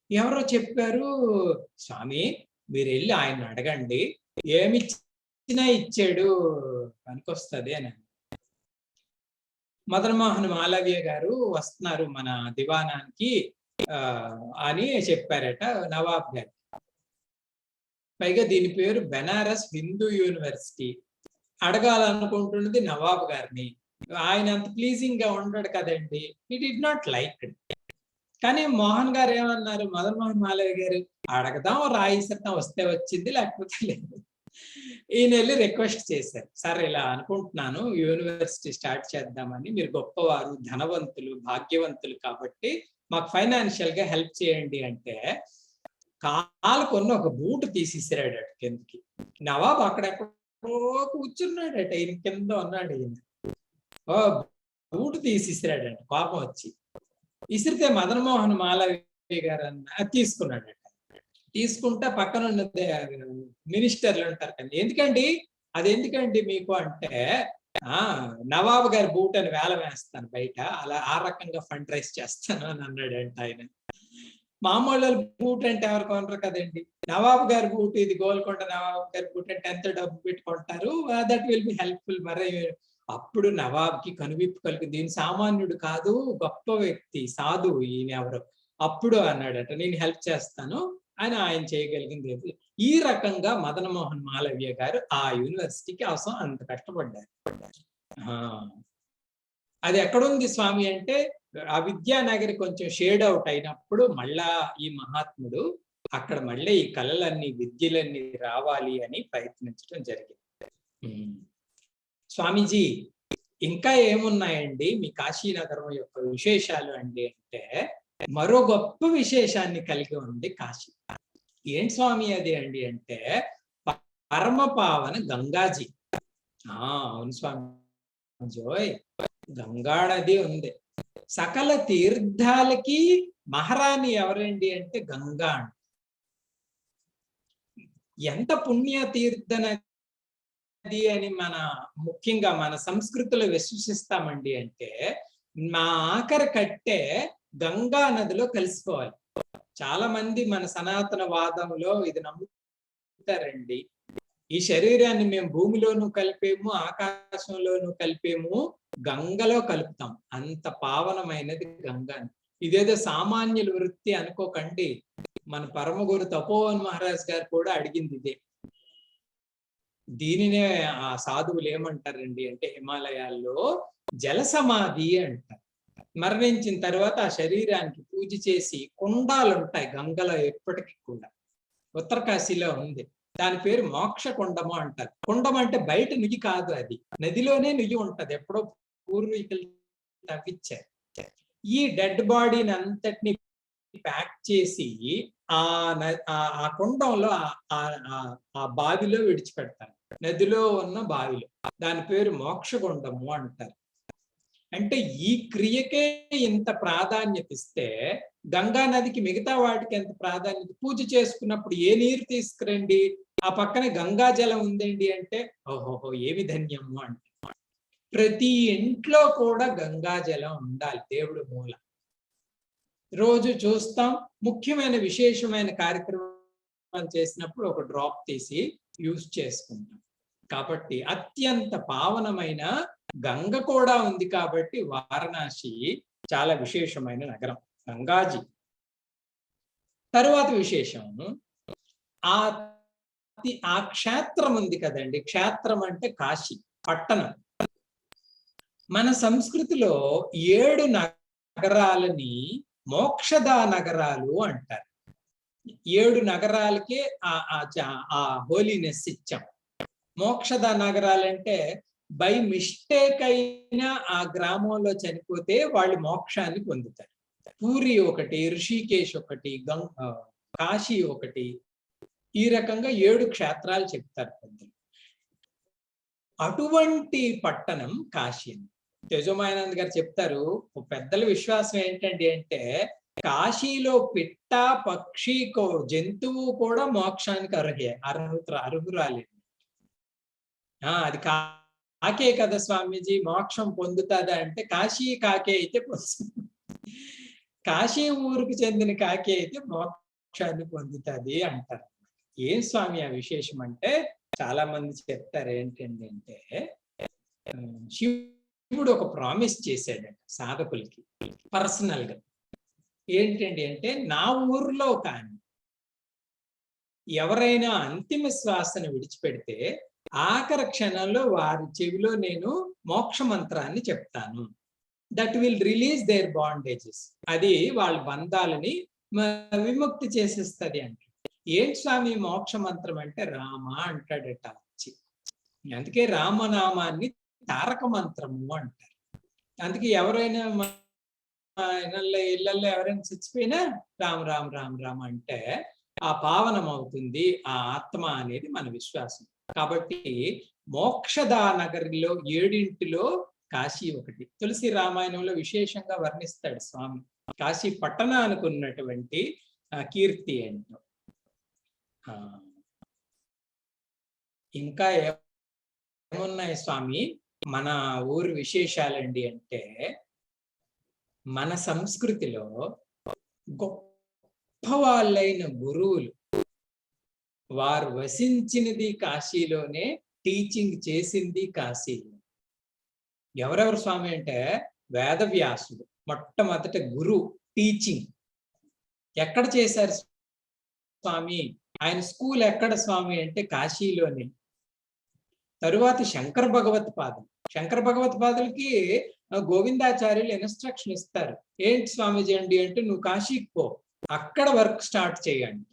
ఎవరో చెప్పారు, స్వామి మీరు వెళ్ళి ఆయన అడగండి, ఏమి ఇచ్చినా ఇచ్చాడు పనికొస్తుంది అని. మదన్ మోహన్ మాలవ్య గారు వస్తున్నారు మన దివానానికి అని చెప్పారట నవాబ్ గారు. పైగా దీని పేరు బెనారస్ హిందూ యూనివర్సిటీ. అడగాలనుకుంటున్నది నవాబ్ గారిని. ఆయన అంత ప్లీజింగ్ గా ఉండడు కదండి, హి డిడ్ నాట్ లైక్. కానీ మోహన్ గారు ఏమన్నారు, మదన్ మోహన్ మాలవ్య గారు, అడగదాం రాయిస్తాం, వస్తే వచ్చింది లేకపోతే లేదు. ఈయన వెళ్ళి రిక్వెస్ట్ చేశారు, సార్ ఇలా అనుకుంటున్నాను యూనివర్సిటీ స్టార్ట్ చేద్దామని, మీరు గొప్పవారు, ధనవంతులు, భాగ్యవంతులు కాబట్టి మాకు ఫైనాన్షియల్ గా హెల్ప్ చేయండి అంటే కాలుకొన్న ఒక బూటు తీసిసిరాడు అటు కిందకి. నవాబ్ అక్కడెక్కడో కూర్చున్నాడట, ఈయన కింద ఉన్నాడు. ఈయన బూటు తీసిసిరాడట కోపం వచ్చి. ఇసిరితే మదన్ మోహన్ మాలవ్య గారు తీసుకున్నాడట. తీసుకుంటా పక్కన ఉన్న మినిస్టర్లు ఉంటారు కదా, ఎందుకండి అది ఎందుకండి మీకు అంటే, నవాబు గారి బూట్ అని వేలం వేస్తాను బయట, అలా ఆ రకంగా ఫండ్ రైజ్ చేస్తాను అని అన్నాడంట ఆయన. మామూలు బూట్ అంటే ఎవరు కొనరు కదండి. నవాబు గారి బూట్, ఇది గోల్కొండ నవాబు గారి బూట్ అంటే ఎంత డబ్బు పెట్టుకుంటారు, దట్ విల్ బి హెల్ప్ఫుల్. మరి అప్పుడు నవాబ్కి కనువిప్పు కలిగింది, దీని సామాన్యుడు కాదు, గొప్ప వ్యక్తి, సాధువు ఈయన ఎవరు. అప్పుడు అన్నాడట, నేను హెల్ప్ చేస్తాను అని. ఆయన చేయగలిగింది ఈ రకంగా మదన్ మోహన్ మాలవ్య గారు ఆ యూనివర్సిటీకి అవసరం అంత కష్టపడ్డారు. అది ఎక్కడుంది స్వామి అంటే, ఆ విద్యానగరి కొంచెం షేడ్ అవుట్ అయినప్పుడు మళ్ళా ఈ మహాత్ముడు అక్కడ మళ్ళీ ఈ కళలన్నీ, విద్యలన్నీ రావాలి అని ప్రయత్నించడం జరిగింది. స్వామీజీ ఇంకా ఏమున్నాయండి మీ కాశీనగరం యొక్క విశేషాలు అండి అంటే, మరో గొప్ప విశేషాన్ని కలిగి ఉంది కాశీ. ఏంటి స్వామి అది అండి అంటే, పరమ పావన గంగాజీ. అవును స్వామి జోయ్, గంగా నది ఉంది. సకల తీర్థాలకి మహారాణి ఎవరండి అంటే గంగా. ఎంత పుణ్య తీర్థ నది అని ముఖ్యంగా మన సంస్కృతిలో విశ్వసిస్తామండి అంటే, మా ఆఖరి కట్టే గంగా నదిలో కలిసిపోవాలి. చాలా మంది మన సనాతన వాదంలో ఇది నమ్ముతారండి, ఈ శరీరాన్ని మేము భూమిలోనూ కలిపేము, ఆకాశంలోనూ కలిపేము, గంగలో కలుపుతాం. అంత పావనమైనది గంగా. ఇదేదో సామాన్యుల వృత్తి అనుకోకండి. మన పరమగురు తపోవన్ మహారాజ్ గారు కూడా అడిగింది ఇదే. దీనినే ఆ సాధువులు ఏమంటారండి అంటే, హిమాలయాల్లో జల సమాధి అంటారు. మరణించిన తర్వాత ఆ శరీరానికి పూజ చేసి కుండాలు ఉంటాయి గంగలో ఎప్పటికీ కూడా. ఉత్తరకాశీలో ఉంది, దాని పేరు మోక్ష కుండము అంటారు. కుండం అంటే బయట నుయ్యి కాదు, అది నదిలోనే నుయ్యి ఉంటది, ఎప్పుడో పూర్వీకులు తవ్వించారు. ఈ డెడ్ బాడీని అంతటిని ప్యాక్ చేసి ఆ కుండంలో ఆ బావిలో విడిచిపెడతారు, నదిలో ఉన్న బావిలో. దాని పేరు మోక్షగుండము అంటారు. అంటే ఈ క్రియకే ఇంత ప్రాధాన్యత ఇస్తే గంగా నదికి మిగతా వాటికి ఎంత ప్రాధాన్యత. పూజ చేసుకున్నప్పుడు ఏ నీరు తీసుకురండి, ఆ పక్కన గంగా జలం ఉందండి అంటే, ఓహోహో ఏమి ధన్యము అంటే. ప్రతి ఇంట్లో కూడా గంగా జలం ఉండాలి, దేవుడు మూల. రోజు చూస్తాం, ముఖ్యమైన విశేషమైన కార్యక్రమం చేసినప్పుడు ఒక డ్రాప్ తీసి యూజ్ చేసుకుంటాం. కాబట్టి అత్యంత పావనమైన గంగ కూడా ఉంది కాబట్టి వారణాసి చాలా విశేషమైన నగరం. గంగాజీ తరువాత విశేషం, ఆ క్షేత్రం ఉంది కదండి. క్షేత్రం అంటే కాశీ పట్టణం. మన సంస్కృతిలో 7 నగరాలని మోక్షదా నగరాలు అంటారు. 7 నగరాలకే ఆ హోలీనెస్ ఇచ్చాం. మోక్షదా నగరాలంటే బై మిస్టేక్ అయినా ఆ గ్రామంలో చనిపోతే వాళ్ళు మోక్షాన్ని పొందుతారు. పూరి ఒకటి, ఋషికేశ్ ఒకటి, కాశీ ఒకటి, ఈ రకంగా 7 క్షేత్రాలు చెప్తారు పెద్దలు. అటువంటి పట్టణం కాశీ. తేజోమాయానంద్ గారు చెప్తారు, పెద్దల విశ్వాసం ఏంటండి అంటే, కాశీలో పిట్ట, పక్షి, జంతువు కూడా మోక్షానికి అర్హురాలి. అది కాకే కదా స్వామీజీ మోక్షం పొందుతుందా అంటే, కాశీ కాకే అయితే కాశీ ఊరికి చెందిన కాకే అయితే మోక్షాన్ని పొందుతుంది అంటారు. ఏం స్వామి ఆ విశేషం అంటే, చాలా మంది చెప్తారు ఏంటండి అంటే, శివుడు ఒక ప్రామిస్ చేశాడంట సాధకులకి పర్సనల్ గా. ఏంటండి అంటే, నా ఊర్లో కానీ ఎవరైనా అంతిమ శ్వాసను విడిచిపెడితే ఆఖరి క్షణంలో వారి చెవిలో నేను మోక్ష మంత్రాన్ని చెప్తాను. That will release their bondages. అది వాళ్ళ బంధాలని విముక్తి చేసేస్తుంది అంట. ఏంటి స్వామి మోక్ష మంత్రం అంటే రామ అంటాడట వచ్చి. అందుకే రామనామాన్ని తారక మంత్రము అంటారు. అందుకే ఎవరైనా ఇళ్ళల్లో ఎవరైనా చచ్చిపోయినా రామ రామ రామ రామ అంటే ఆ పావనం అవుతుంది ఆ ఆత్మ అనేది మన విశ్వాసం. కాబట్టి మోక్షదా నగరిలో 7 కాశీ ఒకటి. తులసి రామాయణంలో విశేషంగా వర్ణిస్తాడు స్వామి కాశీ పట్టణానికి ఉన్నటువంటి కీర్తి ఏంటో. ఇంకా ఏమున్నాయి స్వామి మన ఊరు విశేషాలండి అంటే, మన సంస్కృతిలో గొప్ప వాళ్ళైన గురువులు వారు వసించినది కాశీలోనే, టీచింగ్ చేసింది కాశీలో. ఎవరెవరు స్వామి అంటే వేదవ్యాసుడు మొట్టమొదట గురు టీచింగ్ ఎక్కడ చేశారు స్వామి? ఆయన స్కూల్ ఎక్కడ స్వామి అంటే కాశీలోనే. తరువాత శంకర భగవత్పాదులు. శంకర భగవత్పాదులకి గోవిందాచార్యులు ఇన్స్ట్రక్షన్ ఇస్తారు. ఏంటి స్వామీజీ అండి అంటే, నువ్వు కాశీకి పో, అక్కడ వర్క్ స్టార్ట్ చేయండి.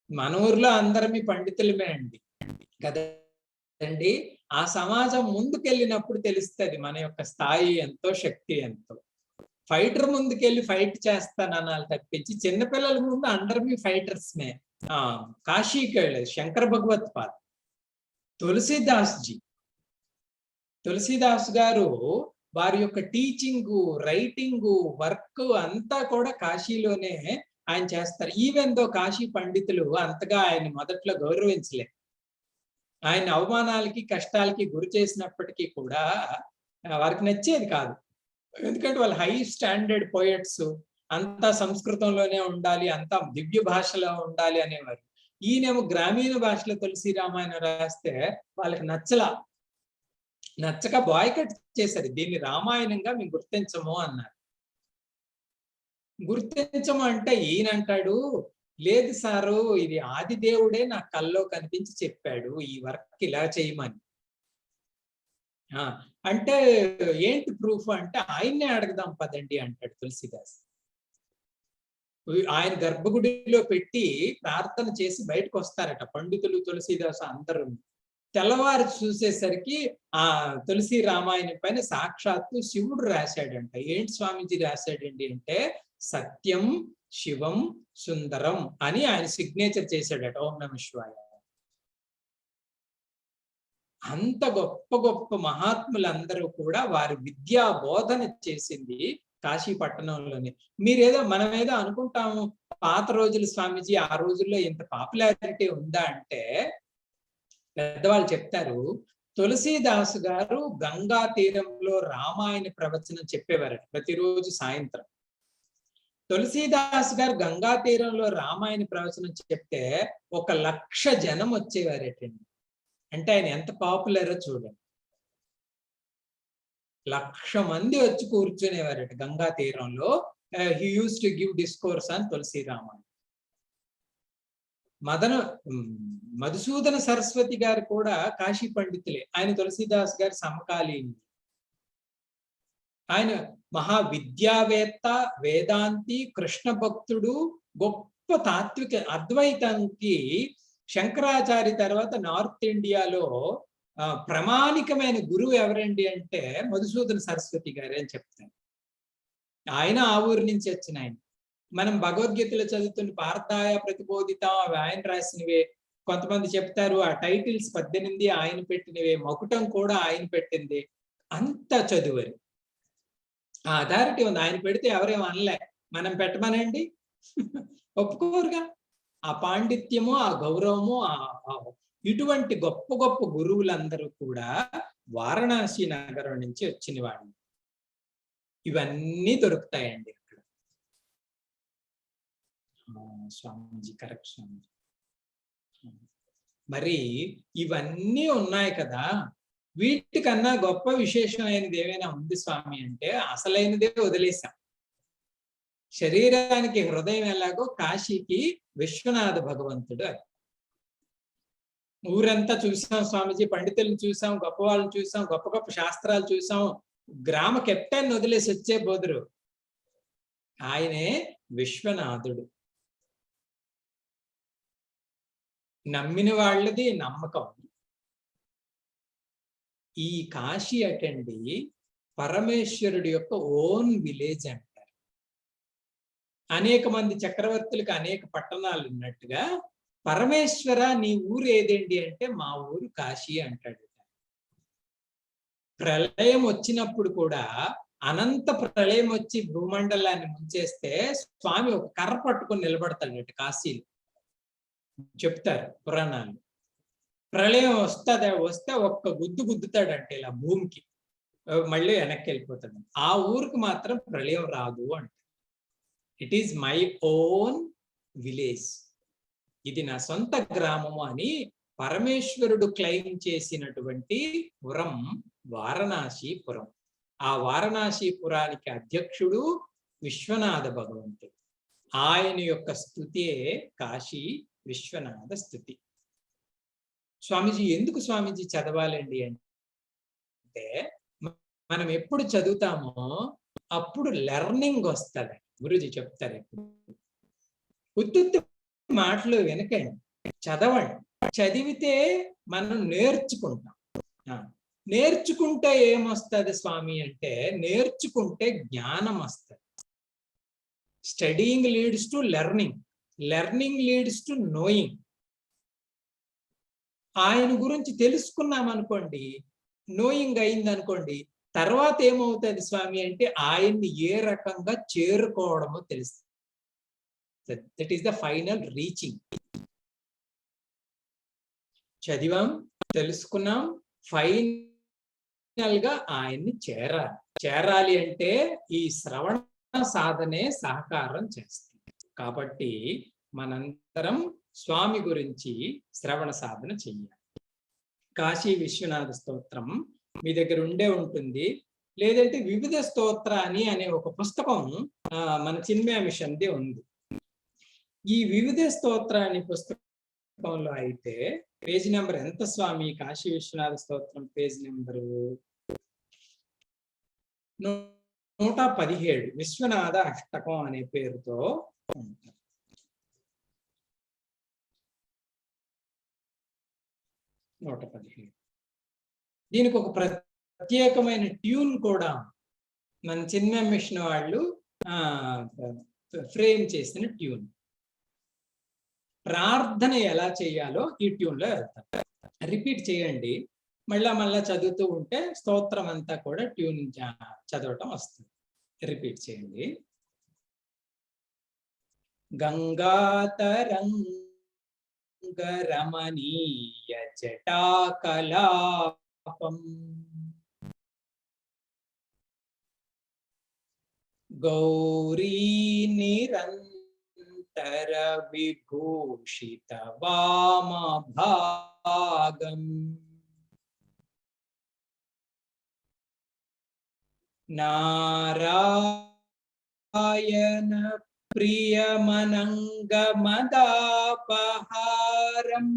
మన ఊర్లో అందరమీ పండితులమే అండి కదండి. ఆ సమాజం ముందుకెళ్ళినప్పుడు తెలుస్తుంది మన యొక్క స్థాయి ఎంతో, శక్తి ఎంతో. ఫైటర్ ముందుకెళ్ళి ఫైట్ చేస్తాననాలి తప్పించి చిన్నపిల్లల ముందు అందరమీ ఫైటర్స్మే. కాశీకి వెళ్ళేది శంకర భగవత్పాద్. తులసీదాస్ గారు వారి యొక్క టీచింగ్, రైటింగ్, వర్క్ అంతా కూడా కాశీలోనే ఆయన చేస్తారు. ఈవెన్ దో కాశీ పండితులు అంతగా ఆయన మొదట్లో గౌరవించలేదు. ఆయన అవమానాలకి, కష్టాలకి గురి చేసినప్పటికీ కూడా వారికి నచ్చేది కాదు. ఎందుకంటే వాళ్ళు హై స్టాండర్డ్ పోయట్స్, అంతా సంస్కృతంలోనే ఉండాలి, అంతా దివ్య భాషలో ఉండాలి అనేవారు. ఈయనేమో గ్రామీణ భాషలో తులసి రామాయణం రాస్తే వాళ్ళకి నచ్చక బాయ్కట్ చేశారు. దీన్ని రామాయణంగా మేము గుర్తించము అన్నారు. గుర్తించము అంటే ఈయనంటాడు, లేదు సారు, ఇది ఆదిదేవుడే నా కల్లో కనిపించి చెప్పాడు ఈ వర్క్ ఇలా చేయమని. అంటే ఏంటి ప్రూఫ్ అంటే, ఆయన్నే అడగదాం పదండి అంటాడు తులసిదాస్. ఆయన గర్భగుడిలో పెట్టి ప్రార్థన చేసి బయటకు వస్తారట పండితులు, తులసిదాసు అందరూ. తెల్లవారు చూసేసరికి ఆ తులసి రామాయణం పైన సాక్షాత్తు శివుడు రాశాడంట. ఏంటి స్వామీజీ రాశాడండి అంటే, సత్యం శివం సుందరం అని ఆయన సిగ్నేచర్ చేశాడట. ఓం నమః శివాయ. అంత గొప్ప గొప్ప మహాత్ములందరూ కూడా వారి విద్యా బోధన చేసింది కాశీ పట్టణంలోనే. మనమేదో అనుకుంటాము పాత రోజులు స్వామీజీ, ఆ రోజుల్లో ఇంత పాపులారిటీ ఉందా అంటే, పెద్దవాళ్ళు చెప్తారు, తులసీదాసు గారు గంగా తీరంలో రామాయణ ప్రవచనం చెప్పేవారట ప్రతిరోజు సాయంత్రం. తులసీదాస్ గారు గంగా తీరంలో రామాయణ ప్రవచనం చెప్తే 1,00,000 జనం వచ్చేవారటండి. అంటే ఆయన ఎంత పాపులరో చూడండి. 1,00,000 మంది వచ్చి కూర్చునేవారట గంగా తీరంలో. He uses to give discourse on Tulsi రామాయణం. మధుసూదన సరస్వతి గారు కూడా కాశీ పండితులే. ఆయన తులసీదాస్ గారి సమకాలీని. ఆయన మహావిద్యావేత్త, వేదాంతి, కృష్ణ భక్తుడు, గొప్ప తాత్విక. అద్వైతానికి శంకరాచార్య తర్వాత నార్త్ ఇండియాలో ప్రామాణికమైన గురువు ఎవరండి అంటే మధుసూదన సరస్వతి గారే అని చెప్తాను. ఆయన ఆ ఊరి నుంచి వచ్చిన ఆయన. మనం భగవద్గీతలో చదువుతున్న పార్థాయ ప్రతిబోధిత ఆయన రాసినవే. కొంతమంది చెప్తారు ఆ టైటిల్స్ 18 ఆయన పెట్టినవే, మకుటం కూడా ఆయన పెట్టింది. అంత చదువరి, ఆ అథారిటీ ఉంది. ఆయన పెడితే ఎవరేమో అనలే, మనం పెట్టమనండి ఒప్పుకోరుగా. ఆ పాండిత్యము, ఆ గౌరవము, ఇటువంటి గొప్ప గొప్ప గురువులందరూ కూడా వారణాసి నగరం నుంచి వచ్చిన వాళ్ళు. ఇవన్నీ దొరుకుతాయండి అక్కడ. స్వామీజీ కరెక్ట్ స్వామీజీ. మరి ఇవన్నీ ఉన్నాయి కదా, వీటికన్నా గొప్ప విశేషమైనది ఏమైనా ఉంది స్వామి అంటే, అసలైనదే వదిలేశాం. శరీరానికి హృదయం ఎలాగో కాశీకి విశ్వనాథ భగవంతుడు. అది ఊరంతా చూసాం స్వామీజీ, పండితులను చూసాం, గొప్ప వాళ్ళని చూసాం, గొప్ప గొప్ప శాస్త్రాలు చూసాం. గ్రామ కెప్టెన్ వదిలేసి వచ్చే బోధురు ఆయనే విశ్వనాథుడు. నమ్మిన వాళ్ళది నమ్మకం. ఈ కాశీ అటండి పరమేశ్వరుడి యొక్క ఓన్ విలేజ్ అంటారు. అనేక మంది చక్రవర్తులకు అనేక పట్టణాలు ఉన్నట్టుగా పరమేశ్వర నీ ఊరు ఏదేంటి అంటే మా ఊరు కాశీ అంటాడు. ప్రళయం వచ్చినప్పుడు కూడా అనంత ప్రళయం వచ్చి భూమండలాన్ని ముంచేస్తే స్వామి ఒక కర్ర పట్టుకొని నిలబడతాడు కాశీలో. చెప్తారు పురాణాలు. ప్రళయం వస్తే ఒక్క గుద్దుతాడంటే ఇలా భూమికి, మళ్ళీ వెనక్కి వెళ్ళిపోతాడు. ఆ ఊరికి మాత్రం ప్రళయం రాదు అంటే it is my own village, ఇది నా సొంత గ్రామము అని పరమేశ్వరుడు క్లెయిమ్ చేసినటువంటి పురం వారణాసీపురం. ఆ వారణాసీపురానికి అధ్యక్షుడు విశ్వనాథ భగవంతుడు. ఆయన యొక్క స్తుతే కాశీ విశ్వనాథ స్తుతి. స్వామీజీ ఎందుకు స్వామీజీ చదవాలండి అంటే, మనం ఎప్పుడు చదువుతామో అప్పుడు లెర్నింగ్ వస్తుంది. గురుజీ చెప్తారు ఎప్పుడు ఉత్తుత్తి మాటలు వెనకండి, చదవండి. చదివితే మనం నేర్చుకుంటాం. నేర్చుకుంటే ఏమొస్తుంది స్వామి అంటే, నేర్చుకుంటే జ్ఞానం వస్తుంది. Studying leads to learning, learning leads to knowing. ఆయన గురించి తెలుసుకున్నాం అనుకోండి, నోయింగ్ అయింది అనుకోండి, తర్వాత ఏమవుతుంది స్వామి అంటే ఆయన్ని ఏ రకంగా చేరుకోవడమో తెలుస్తుంది. That is the final reaching. చదివాం, తెలుసుకున్నాం, ఫైనల్ గా ఆయన్ని చేరాలి అంటే ఈ శ్రవణ సాధనే సహకారం చేస్తుంది. కాబట్టి మనందరం స్వామి గురించి శ్రవణ సాధన చెయ్యాలి. కాశీ విశ్వనాథ స్తోత్రం మీ దగ్గర ఉంటుంది, లేదంటే వివిధ స్తోత్రాన్ని అనే ఒక పుస్తకం మన చిన్మయ మిషన్ది ఉంది. ఈ వివిధ స్తోత్రాన్ని పుస్తకంలో అయితే పేజీ నెంబర్ ఎంత స్వామి? కాశీ విశ్వనాథ స్తోత్రం పేజీ నెంబరు 117 విశ్వనాథ అష్టకం అనే పేరుతో ఉంటుంది. 117. దీనికి ఒక ప్రత్యేకమైన ట్యూన్ కూడా మన చిన్మయ మిషన్ వాళ్ళు ఫ్రేమ్ చేసిన ట్యూన్. ప్రార్థన ఎలా చేయాలో ఈ ట్యూన్ లో వెళ్తాం. రిపీట్ చేయండి, మళ్ళా చదువుతూ ఉంటే స్తోత్రం అంతా కూడా ట్యూన్ చదవటం వస్తుంది. రిపీట్ చేయండి. గంగాతరంగ రమణీయ జటాకలాపం గౌరీ నిరంతర విభూషిత వామభాగం నారాయణ ప్రియమనంగమదాపహారం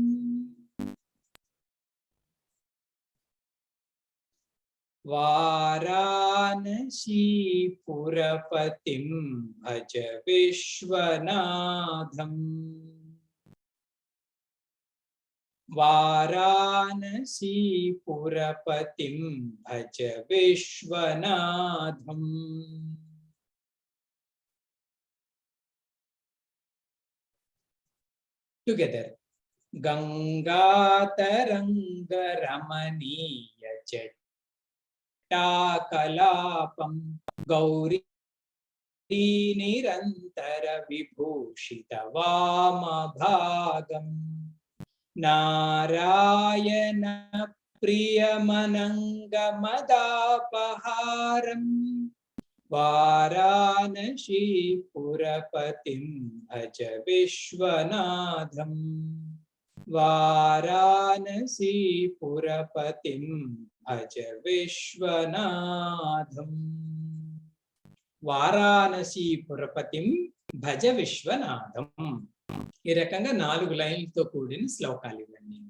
వారాణసీపురపతిం భజ విశ్వనాథం. వారాణసీపురపతిం భజ విశ్వనాథం. టుగెదర్. గంగాతరంగ రమణీయ జటాకలాపం గౌరీ నిరంతర విభూషిత వామభాగం నారాయణ ప్రియమనంగమదాపహారం వారాణసీపురపతిం భజ విశ్వనాథం. వారాణసీపురపతిం భజ విశ్వనాథం. వారాణసీపురపతిం భజ విశ్వనాథం. ఈ రకంగా 4 లైన్లతో కూడిన శ్లోకాలు ఇవన్నీ.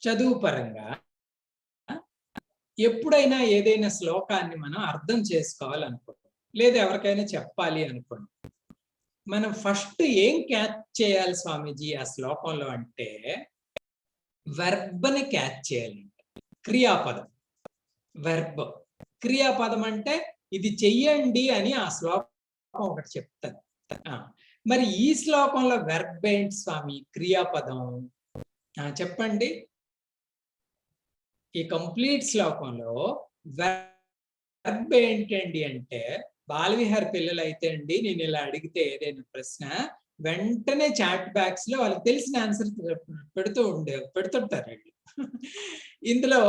చదువు పరంగా ఎప్పుడైనా ఏదైనా శ్లోకాన్ని మనం అర్థం చేసుకోవాలనుకోండి, లేదా ఎవరికైనా చెప్పాలి అనుకోండి, మనం ఫస్ట్ ఏం క్యాచ్ చేయాలి స్వామీజీ ఆ శ్లోకంలో అంటే వెర్బ్ని క్యాచ్ చేయాలి. క్రియాపదం. వెర్బ్ క్రియాపదం అంటే ఇది చెయ్యండి అని ఆ శ్లోకం ఒకటి చెప్తాది. మరి ఈ శ్లోకంలో వెర్బ్ ఏంటి స్వామి? క్రియాపదం చెప్పండి. ఈ కంప్లీట్ శ్లోకంలో వెర్బ్ ఏంటండి అంటే, బాలవిహార్ పిల్లలు అయితే అండి నేను ఇలా అడిగితే ఏదైనా ప్రశ్న వెంటనే చాట్ బాక్స్ లో వాళ్ళకి తెలిసిన ఆన్సర్ పెడుతుంటారు వీళ్ళు. ఇందులో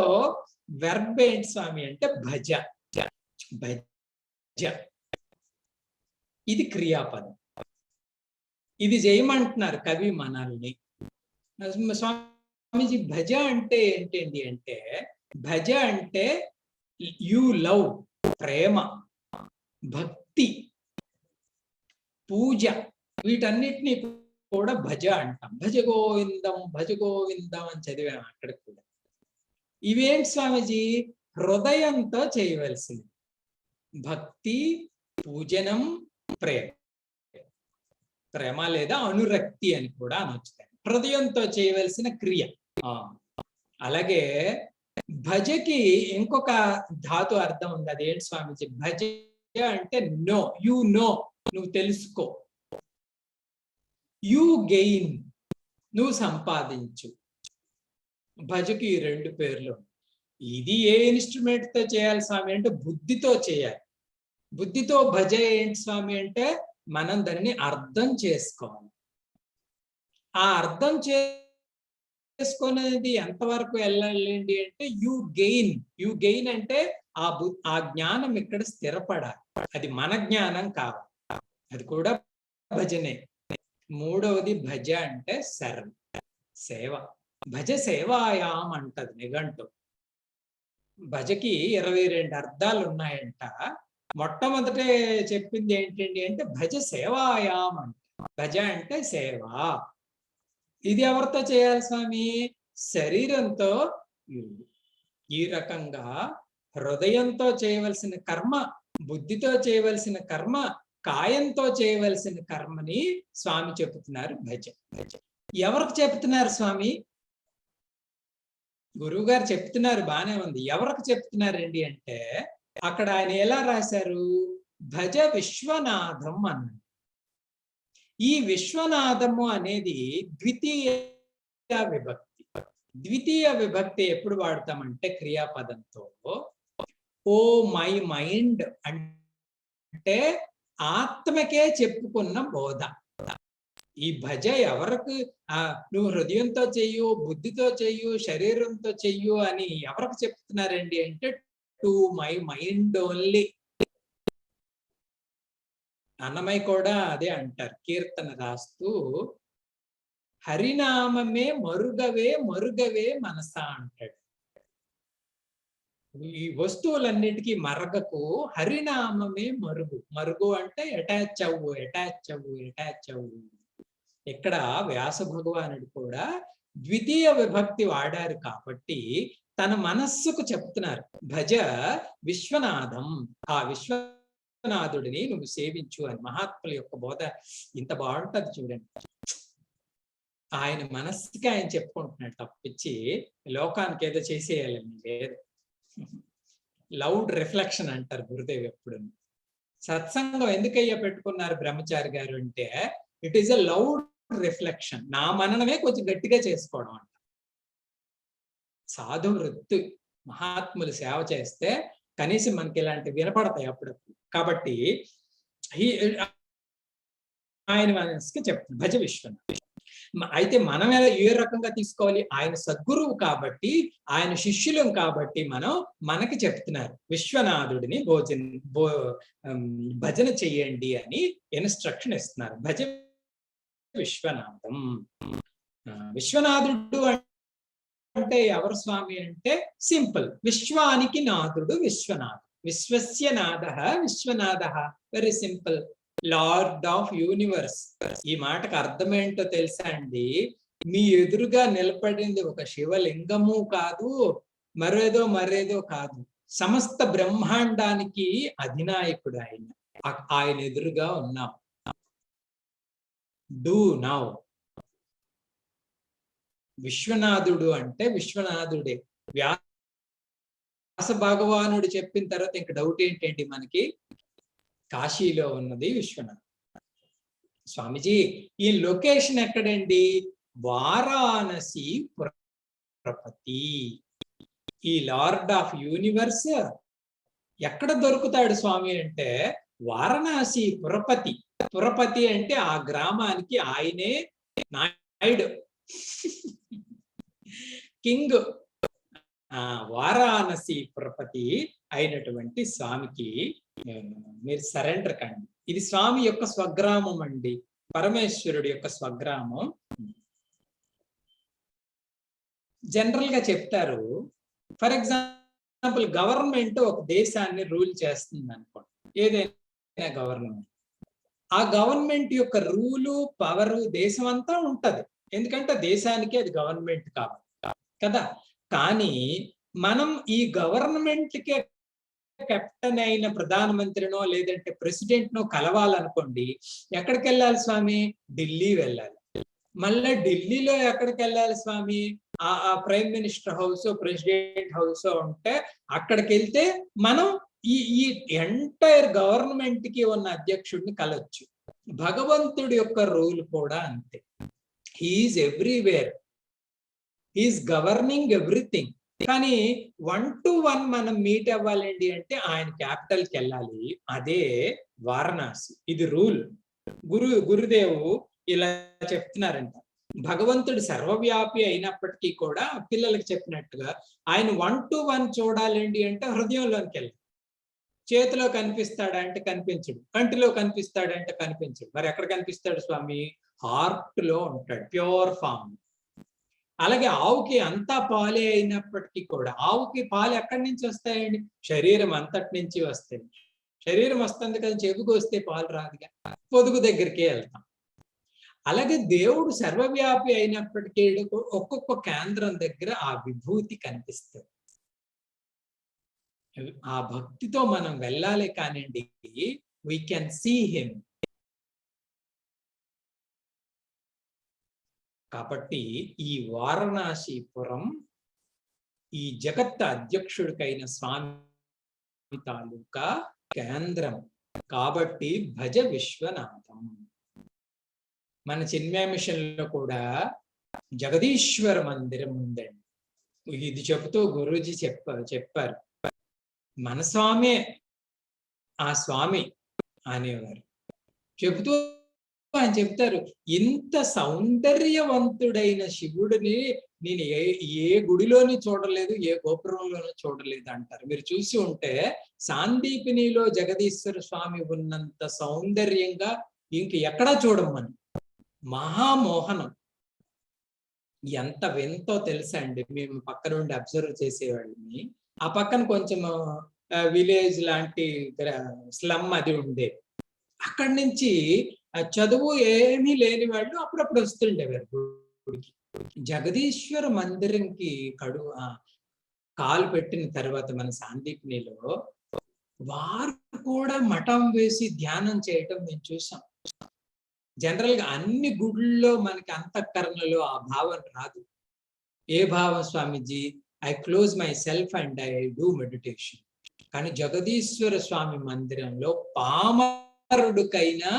వెర్బ్ ఏంటి స్వామి అంటే భజ. భజ ఇది క్రియాపదం. ఇది చేయమంటున్నారు కవి మనల్ని. స్వామీజీ భజ అంటే ఏంటండి అంటే, భజ అంటే యు లవ్, ప్రేమ, భక్తి, పూజ, వీటన్నిటినీ కూడా భజ అంటాం. భజ గోవిందం భజ గోవిందం అని చదివాం అక్కడ కూడా. ఇవేంటి స్వామీజీ? హృదయంతో చేయవలసింది. భక్తి, పూజనం, ప్రేమ. ప్రేమ లేదా అనురక్తి అని కూడా అనొచ్చు. హృదయంతో చేయవలసిన క్రియ. అలాగే భజకి ఇంకొక ధాతు అర్థం ఉంది. అదేంటి స్వామీజీ? భజ అంటే నో, యు నో, నువ్వు తెలుసుకో. యు గెయిన్, నువ్వు సంపాదించు. భజకి 2 పేర్లు. ఇది ఏ ఇన్స్ట్రుమెంట్ తో చేయాలి స్వామి అంటే బుద్ధితో చేయాలి. బుద్ధితో భజ ఏంటి స్వామి అంటే మనం దాన్ని అర్థం చేసుకోవాలి. ఆ అర్థం చేసుకునేది ఎంతవరకు వెళ్ళాలండి అంటే యు గెయిన్ అంటే ఆ జ్ఞానం ఇక్కడ స్థిరపడాలి. అది మన జ్ఞానం కావాలి. అది కూడా భజనే. మూడవది భజ అంటే సేవ. భజ సేవాయాం అంటది నిఘంటు. భజకి 22 అర్థాలు ఉన్నాయంట. మొట్టమొదటే చెప్పింది ఏంటండి అంటే భజ సేవాయాం అంట. భజ అంటే సేవ. ఇది ఎవరితో చేయాలి స్వామి? శరీరంతో. ఈ రకంగా హృదయంతో చేయవలసిన కర్మ, బుద్ధితో చేయవలసిన కర్మ, కాయంతో చేయవలసిన కర్మని స్వామి చెబుతున్నారు భజ. ఎవరికి చెప్తున్నారు స్వామి? గురువు గారు చెప్తున్నారు, బానే ఉంది. ఎవరికి చెప్తున్నారండి అంటే అక్కడ ఆయన ఎలా రాశారు? భజ విశ్వనాథం అన్నాడు. ఈ విశ్వనాథము అనేది ద్వితీయ విభక్తి. ద్వితీయ విభక్తి ఎప్పుడు వాడతామంటే క్రియాపదంతో ఓ మై మైండ్ అంటే ఆత్మకే చెప్పుకున్న బోధ. ఈ భజ ఎవరికి నువ్వు హృదయంతో చెయ్యు, బుద్ధితో చెయ్యు, శరీరంతో చెయ్యు అని ఎవరికి చెప్తున్నారండి అంటే to my mind only. Annamayya కూడా అదే అంటారు కీర్తన రాస్తూ, హరినామమే మరుగవే మరుగవే మనసా అంటాడు. ఈ వస్తువులన్నిటికీ మరగకు, హరినామమే మరుగు. మరుగు అంటే అటాచ్ అవ్వు. ఇక్కడ వ్యాస భగవానుడు కూడా ద్వితీయ విభక్తి వాడారు కాబట్టి తన మనస్సుకు చెప్తున్నారు భజ విశ్వనాథం, ఆ విశ్వనాథుడిని నువ్వు సేవించు అని. మహాత్ముల యొక్క బోధ ఇంత బాగుంటది చూడండి. ఆయన మనస్సుకి ఆయన చెప్పుకుంటున్నాడు తప్పించి లోకానికి ఏదో చేసేయాలని లేదు. లౌడ్ రిఫ్లెక్షన్ అంటారు గురుదేవ్ ఎప్పుడు. సత్సంగం ఎందుకయ్యా పెట్టుకున్నారు బ్రహ్మచారి గారు అంటే it is a loud reflection. నా మననమే కొంచెం గట్టిగా చేసుకోవడం అంట. సాధు వృత్తి, మహాత్ములు సేవ చేస్తే కనీసం మనకి ఇలాంటి వినపడతాయి అప్పుడప్పుడు. కాబట్టి ఆయన మనసుకి చెప్తాను భజ విశ్వనాథ్. అయితే మనం ఏ రకంగా తీసుకోవాలి? ఆయన సద్గురువు కాబట్టి, ఆయన శిష్యులం కాబట్టి మనకి చెప్తున్నారు విశ్వనాథుడిని భజన చెయ్యండి అని ఇన్స్ట్రక్షన్ ఇస్తున్నారు. భజ విశ్వనాథం. విశ్వనాథుడు అంటే ఎవరు స్వామి అంటే సింపుల్, విశ్వానికి నాథుడు విశ్వనాథ్. విశ్వస్య నాథ Vishwanatha. Very simple, lord of universe. ఈ మాటకు అర్థమేంటో తెలుసా అండి? మీ ఎదురుగా నిలబడింది ఒక శివలింగము కాదు, మరేదో కాదు. సమస్త బ్రహ్మాండానికి అధినాయకుడు ఆయన. ఆయన ఎదురుగా ఉన్నాం. Do now. విశ్వనాథుడు అంటే విశ్వనాథుడే. వ్యాస భగవానుడు చెప్పిన తర్వాత ఇంక డౌట్ ఏంటండి మనకి? కాశీలో ఉన్నది విశ్వనాథ్. స్వామిజీ ఈ లొకేషన్ ఎక్కడండి? వారాణసి పురపతి. ఈ లార్డ్ ఆఫ్ యూనివర్స్ ఎక్కడ దొరుకుతాడు స్వామి అంటే వారణాసి పురపతి. పురపతి అంటే ఆ గ్రామానికి ఆయనే నాయుడు, కింగ్. వారాణసి పురపతి అయినటువంటి స్వామికి మీరు సరెండర్ కండి. ఇది స్వామి యొక్క స్వగ్రామం అండి, పరమేశ్వరుడి యొక్క స్వగ్రామం. జనరల్ గా చెప్తారు, ఫర్ ఎగ్జాంపుల్ గవర్నమెంట్ ఒక దేశాన్ని రూల్ చేస్తుంది అనుకోండి, ఏదైనా గవర్నమెంట్. ఆ గవర్నమెంట్ యొక్క రూలు పవరు దేశం అంతా ఉంటది, ఎందుకంటే దేశానికి అది గవర్నమెంట్ కావాలి కదా. కానీ మనం ఈ గవర్నమెంట్కే కెప్టెన్ అయిన ప్రధానమంత్రినో లేదంటే ప్రెసిడెంట్ నో కలవాలనుకోండి, ఎక్కడికి వెళ్ళాలి స్వామి? ఢిల్లీ వెళ్ళాలి. మళ్ళీ ఢిల్లీలో ఎక్కడికి వెళ్ళాలి స్వామి? ఆ prime minister house, president house ఉంటే అక్కడికి వెళ్తే మనం ఈ ఎంటైర్ గవర్నమెంట్ కి ఉన్న అధ్యక్షుడిని కలవచ్చు. భగవంతుడి యొక్క రూల్ కూడా అంతే. He's everywhere, he's governing everything. కానీ 1 to 1 మనం మీట్ అవ్వాలండి అంటే ఆయన క్యాపిటల్కి వెళ్ళాలి, అదే వారణాసి. ఇది రూల్. గురుదేవు ఇలా చెప్తున్నారంట. భగవంతుడు సర్వవ్యాపి అయినప్పటికీ కూడా పిల్లలకి చెప్పినట్టుగా ఆయన 1 to 1 చూడాలండి అంటే హృదయంలోనికి వెళ్ళాలి. చేతిలో కనిపిస్తాడా అంటే కనిపించడు, కంటిలో కనిపిస్తాడంటే కనిపించడు. మరి ఎక్కడ కనిపిస్తాడు స్వామి? హార్ట్ లో ఉంటాడు, ప్యూర్ ఫామ్. అలాగే ఆవుకి అంతా పాలే అయినప్పటికీ కూడా ఆవుకి పాలు ఎక్కడి నుంచి వస్తాయండి? శరీరం అంతటి నుంచి వస్తాయి. శరీరం వస్తుంది కదా, చెవుకు వస్తే పాలు రాదుగా, పొదుగు దగ్గరికే వెళ్తాం. అలాగే దేవుడు సర్వవ్యాపి అయినప్పటికీ ఒక్కొక్క కేంద్రం దగ్గర ఆ విభూతి కనిపిస్తుంది. ఆ భక్తితో మనం వెళ్ళాలి కానివ్వండి, వీ కెన్ సీ హిమ్. కాబట్టి ఈ వారణాసిపురం ఈ జగత్ అధ్యక్షుడికైన స్వామి తాలూకా కేంద్రం. కాబట్టి భజ విశ్వనాథం. మన చిన్మయ మిషన్ లో కూడా జగదీశ్వర మందిరం ఉందండి. ఇది చెబుతూ గురూజీ చెప్పారు మన స్వామే ఆ స్వామి అనేవారు. చెబుతూ ఆయన చెప్తారు, ఇంత సౌందర్యవంతుడైన శివుడిని నేను ఏ గుడిలోని చూడలేదు, ఏ గోపురంలోనూ చూడలేదు అంటారు. మీరు చూసి ఉంటే సాందీపినిలో జగదీశ్వర స్వామి ఉన్నంత సౌందర్యంగా ఇంక ఎక్కడా చూడమని. మహామోహనం. ఎంత వింతో తెలుసా అండి. మేము పక్క నుండి అబ్జర్వ్ చేసేవాళ్ళని. ఆ పక్కన కొంచెం విలేజ్ లాంటి స్లమ్ అది ఉండే. అక్కడి నుంచి చదువు ఏమీ లేని వాళ్ళు అప్పుడప్పుడు వస్తుండేవారు గుడికి. జగదీశ్వర మందిరంకి కాలు పెట్టిన తర్వాత మన సాందీపినిలో వారు కూడా మఠం వేసి ధ్యానం చేయటం మేము చూసాం. జనరల్ గా అన్ని గుళ్ళల్లో మనకి అంతఃకరణలో ఆ భావం రాదు. ఏ భావం Swamiji? I close myself and I do meditation. కానీ జగదీశ్వర స్వామి మందిరంలో పామరుడికైనా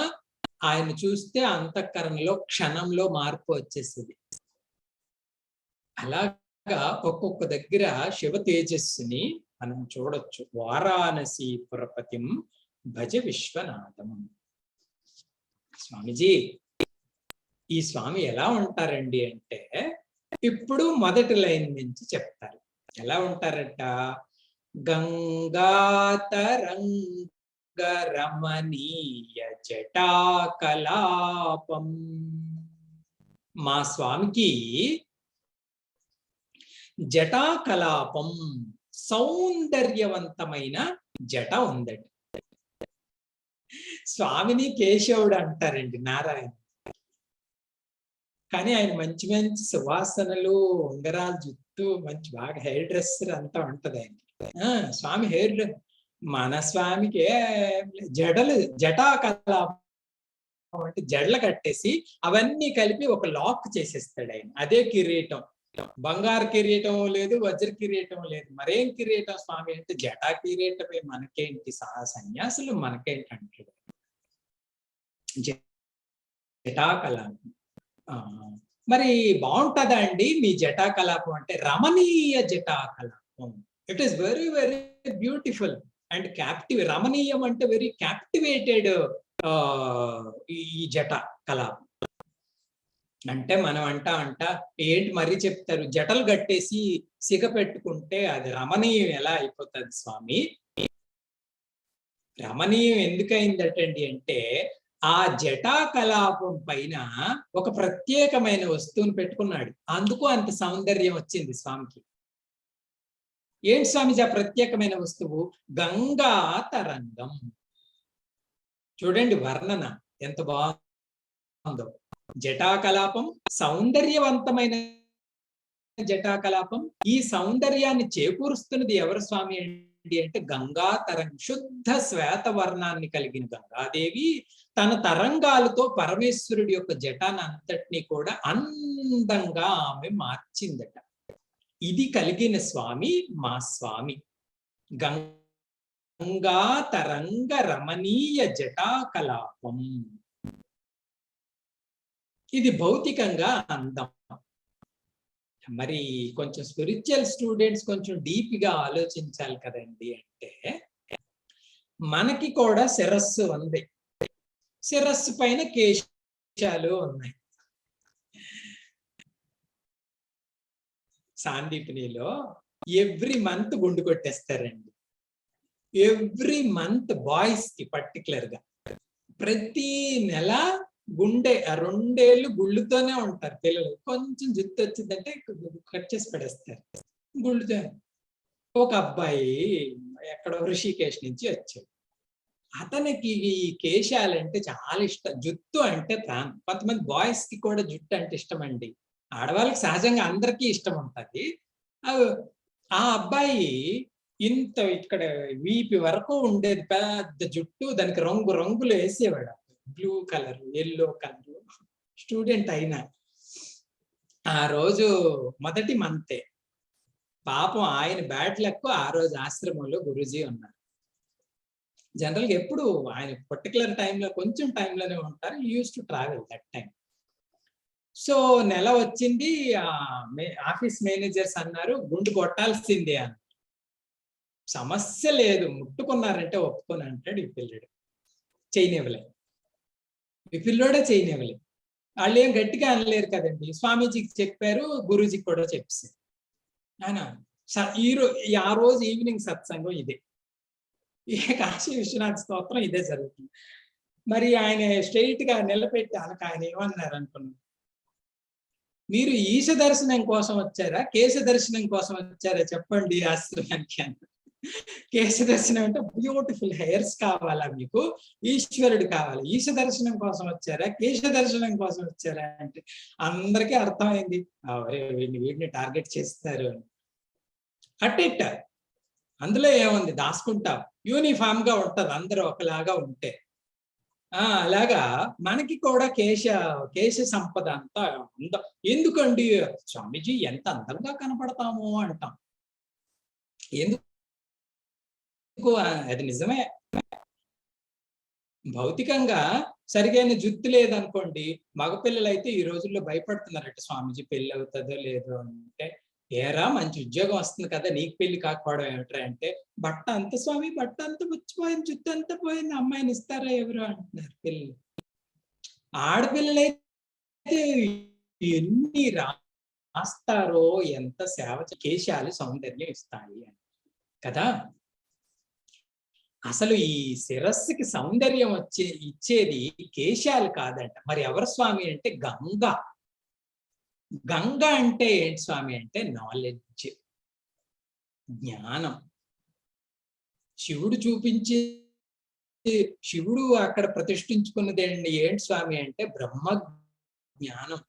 ఆయన చూస్తే అంతఃకరణలో క్షణంలో మార్పు వచ్చేసింది. అలాగా ఒక్కొక్క దగ్గర శివ తేజస్సుని మనం చూడొచ్చు. వారాణసి పురపతిం భజ విశ్వనాథం. స్వామిజీ ఈ స్వామి ఎలా ఉంటారండి అంటే ఇప్పుడు మొదటి లైన్ నుంచి చెప్తారు. ఎలా ఉంటారట? గంగాతరంగ రమణీయ జటాకలాపం. మా స్వామికి జటాకలాపం, సౌందర్యవంతమైన జట ఉందండి. స్వామిని కేశవుడు అంటారండి, నారాయణ. కానీ ఆయన మంచి మంచి సువాసనలు, ఉంగరాలు, జుట్టు, మంచి బాగా హెయిర్ డ్రెస్సర్ అంతా ఉంటది ఆయన. స్వామి హెయిర్ డ్రెస్. మన స్వామికి జటలు, జటాకలాపం అంటే జడలు కట్టేసి అవన్నీ కలిపి ఒక లాక్ చేసేస్తాడు ఆయన. అదే కిరీటం. బంగారు కిరీటం లేదు, వజ్ర కిరీటం లేదు. మరేం కిరీటం స్వామి అంటే జటా కిరీటమే, మనకేంటి సన్యాసులు మనకేంటి అంటాడు. జటా కలాపం. మరి బాగుంటుందా అండి మీ జటా కలాపం అంటే? రమణీయ జటా కలాపం. It is very very beautiful and captive. రమణీయం అంటే వెరీ క్యాప్టివేటెడ్ ఈ జట కలాపం. అంటే మనం అంట ఏంటి మరీ చెప్తారు, జటలు కట్టేసి సిగ పెట్టుకుంటే అది రమణీయం ఎలా అయిపోతుంది స్వామి? రమణీయం ఎందుకైందటండి అంటే ఆ జటా కలాపం పైన ఒక ప్రత్యేకమైన వస్తువుని పెట్టుకున్నాడు, అందుకు అంత సౌందర్యం వచ్చింది స్వామికి. ఏంటి స్వామిజీ ఆ ప్రత్యేకమైన వస్తువు? గంగా తరంగం. చూడండి వర్ణన ఎంత బాగుందో. జటాకలాపం సౌందర్యవంతమైన జటాకలాపం. ఈ సౌందర్యాన్ని చేకూరుస్తున్నది ఎవరు స్వామి అంటే గంగా తరంగం. శుద్ధ శ్వేత వర్ణాన్ని కలిగిన గంగాదేవి తన తరంగాలతో పరమేశ్వరుడి యొక్క జటాన్ని అంతటినీ కూడా అందంగా ఆమె మార్చిందట. ఇది కలిగిన స్వామి మా స్వామి. గంగా తరంగ రమణీయ జటాకలాపం. ఇది భౌతికంగా అందం. మరి కొంచెం స్పిరిచువల్ స్టూడెంట్స్ కొంచెం డీప్ గా ఆలోచించాలి కదండి. అంటే మనకి కూడా శిరస్సు ఉంది, శిరస్సు పైన కేశాలు ఉన్నాయి. సాందీపినిలో ఎవ్రీ మంత్ గుండు కొట్టేస్తారండి. ఎవ్రీ మంత్ బాయ్స్ కి పర్టికులర్ గా ప్రతి నెల గుండె 2 ఏళ్ళు గుళ్ళుతోనే ఉంటారు పిల్లలు. కొంచెం జుత్తు వచ్చిందంటే కట్ చేసి పడేస్తారు గుళ్ళుతో. ఒక అబ్బాయి ఎక్కడో ఋషికేశ్ నుంచి వచ్చాడు. అతనికి ఈ కేశాలంటే చాలా ఇష్టం, జుత్తు అంటే ప్రాణం. కొంతమంది బాయ్స్ కి కూడా జుట్టు అంటే ఇష్టం అండి. ఆడవాళ్ళకి సహజంగా అందరికీ ఇష్టం ఉంటుంది. ఆ అబ్బాయి ఇంత ఇక్కడ వీపి వరకు ఉండేది పెద్ద జుట్టు, దానికి రంగు రంగులు వేసేవాడు. Blue colour, yellow colour. Student అయినా ఆ రోజు మొదటి మంతే. పాపం ఆయన బ్యాడ్ లక్, ఆ రోజు ఆశ్రమంలో గురూజీ ఉన్నారు. జనరల్గా ఎప్పుడు ఆయన పర్టికులర్ టైంలో కొంచెం టైంలోనే ఉంటారు. Use to travel that time. So నెల వచ్చింది, ఆఫీస్ మేనేజర్స్ అన్నారు గుండు కొట్టాల్సిందే అని. సమస్య లేదు, ముట్టుకున్నారంటే ఒప్పుకొని అంటాడు ఈ పిల్లడు. చేయనివ్వలే, ఈ పిల్లోడే చేయనివ్వలే. వాళ్ళు ఏం గట్టిగా అనలేరు కదండి. స్వామీజీకి చెప్పారు, గురూజీకి కూడా చెప్పారు. ఆయన ఆ రోజు ఈవినింగ్ సత్సంగం ఇదే, కాశీ విశ్వనాథ స్తోత్రం ఇదే జరుగుతుంది. మరి ఆయన స్ట్రైట్ గా నిలబెట్టి ఆయన ఏమన్నారు అనుకున్నాను, మీరు ఈశ దర్శనం కోసం వచ్చారా, కేశ దర్శనం కోసం వచ్చారా చెప్పండి ఆశ్రమానికి అన్న. కేశ దర్శనం అంటే బ్యూటిఫుల్ హెయిర్స్ కావాలా మీకు, ఈశ్వరుడు కావాలి. ఈశ దర్శనం కోసం వచ్చారా, కేశ దర్శనం కోసం వచ్చారా అంటే అందరికీ అర్థమైంది, వీడిని టార్గెట్ చేస్తారు అని. అట్టిట్ట అందులో ఏముంది, దాచుకుంటాం. యూనిఫామ్ గా ఉంటది అందరూ ఒకలాగా ఉంటే. అలాగా మనకి కూడా కేశ సంపద అంతా అందం. ఎందుకండి స్వామీజీ ఎంత అందంగా కనపడతాము అంటాం. ఎందుకు? అది నిజమే. భౌతికంగా సరిగైన జుత్తు లేదనుకోండి, మగపిల్లలు అయితే ఈ రోజుల్లో భయపడుతున్నారట, స్వామీజీ పెళ్లి అవుతుందో లేదో అంటే. ఏరా మంచి ఉద్యోగం వస్తుంది కదా, నీకు పెళ్లి కాకపోవడం ఏమిట్రా అంటే, బట్ట అంత స్వామి, బట్ట అంతా పుచ్చిపోయింది, జుత్తు అంతా పోయింది, అమ్మాయిని ఇస్తారా ఎవరు అంటున్నారు పిల్లలు. ఆడపిల్లలైతే ఎన్ని రాస్తారో, ఎంత సేవ. కేశాలు సౌందర్యం ఇస్తాయి అని కదా. అసలు ఈ శిరస్సుకి సౌందర్యం ఇచ్చేది కేశాలు కాదంట. మరి ఎవరు స్వామి అంటే గంగ. గంగ అంటే ఏంటి స్వామి అంటే నాలెడ్జ్, జ్ఞానం. శివుడు అక్కడ ప్రతిష్ఠించుకున్నది ఏంటి స్వామి అంటే బ్రహ్మ జ్ఞానం.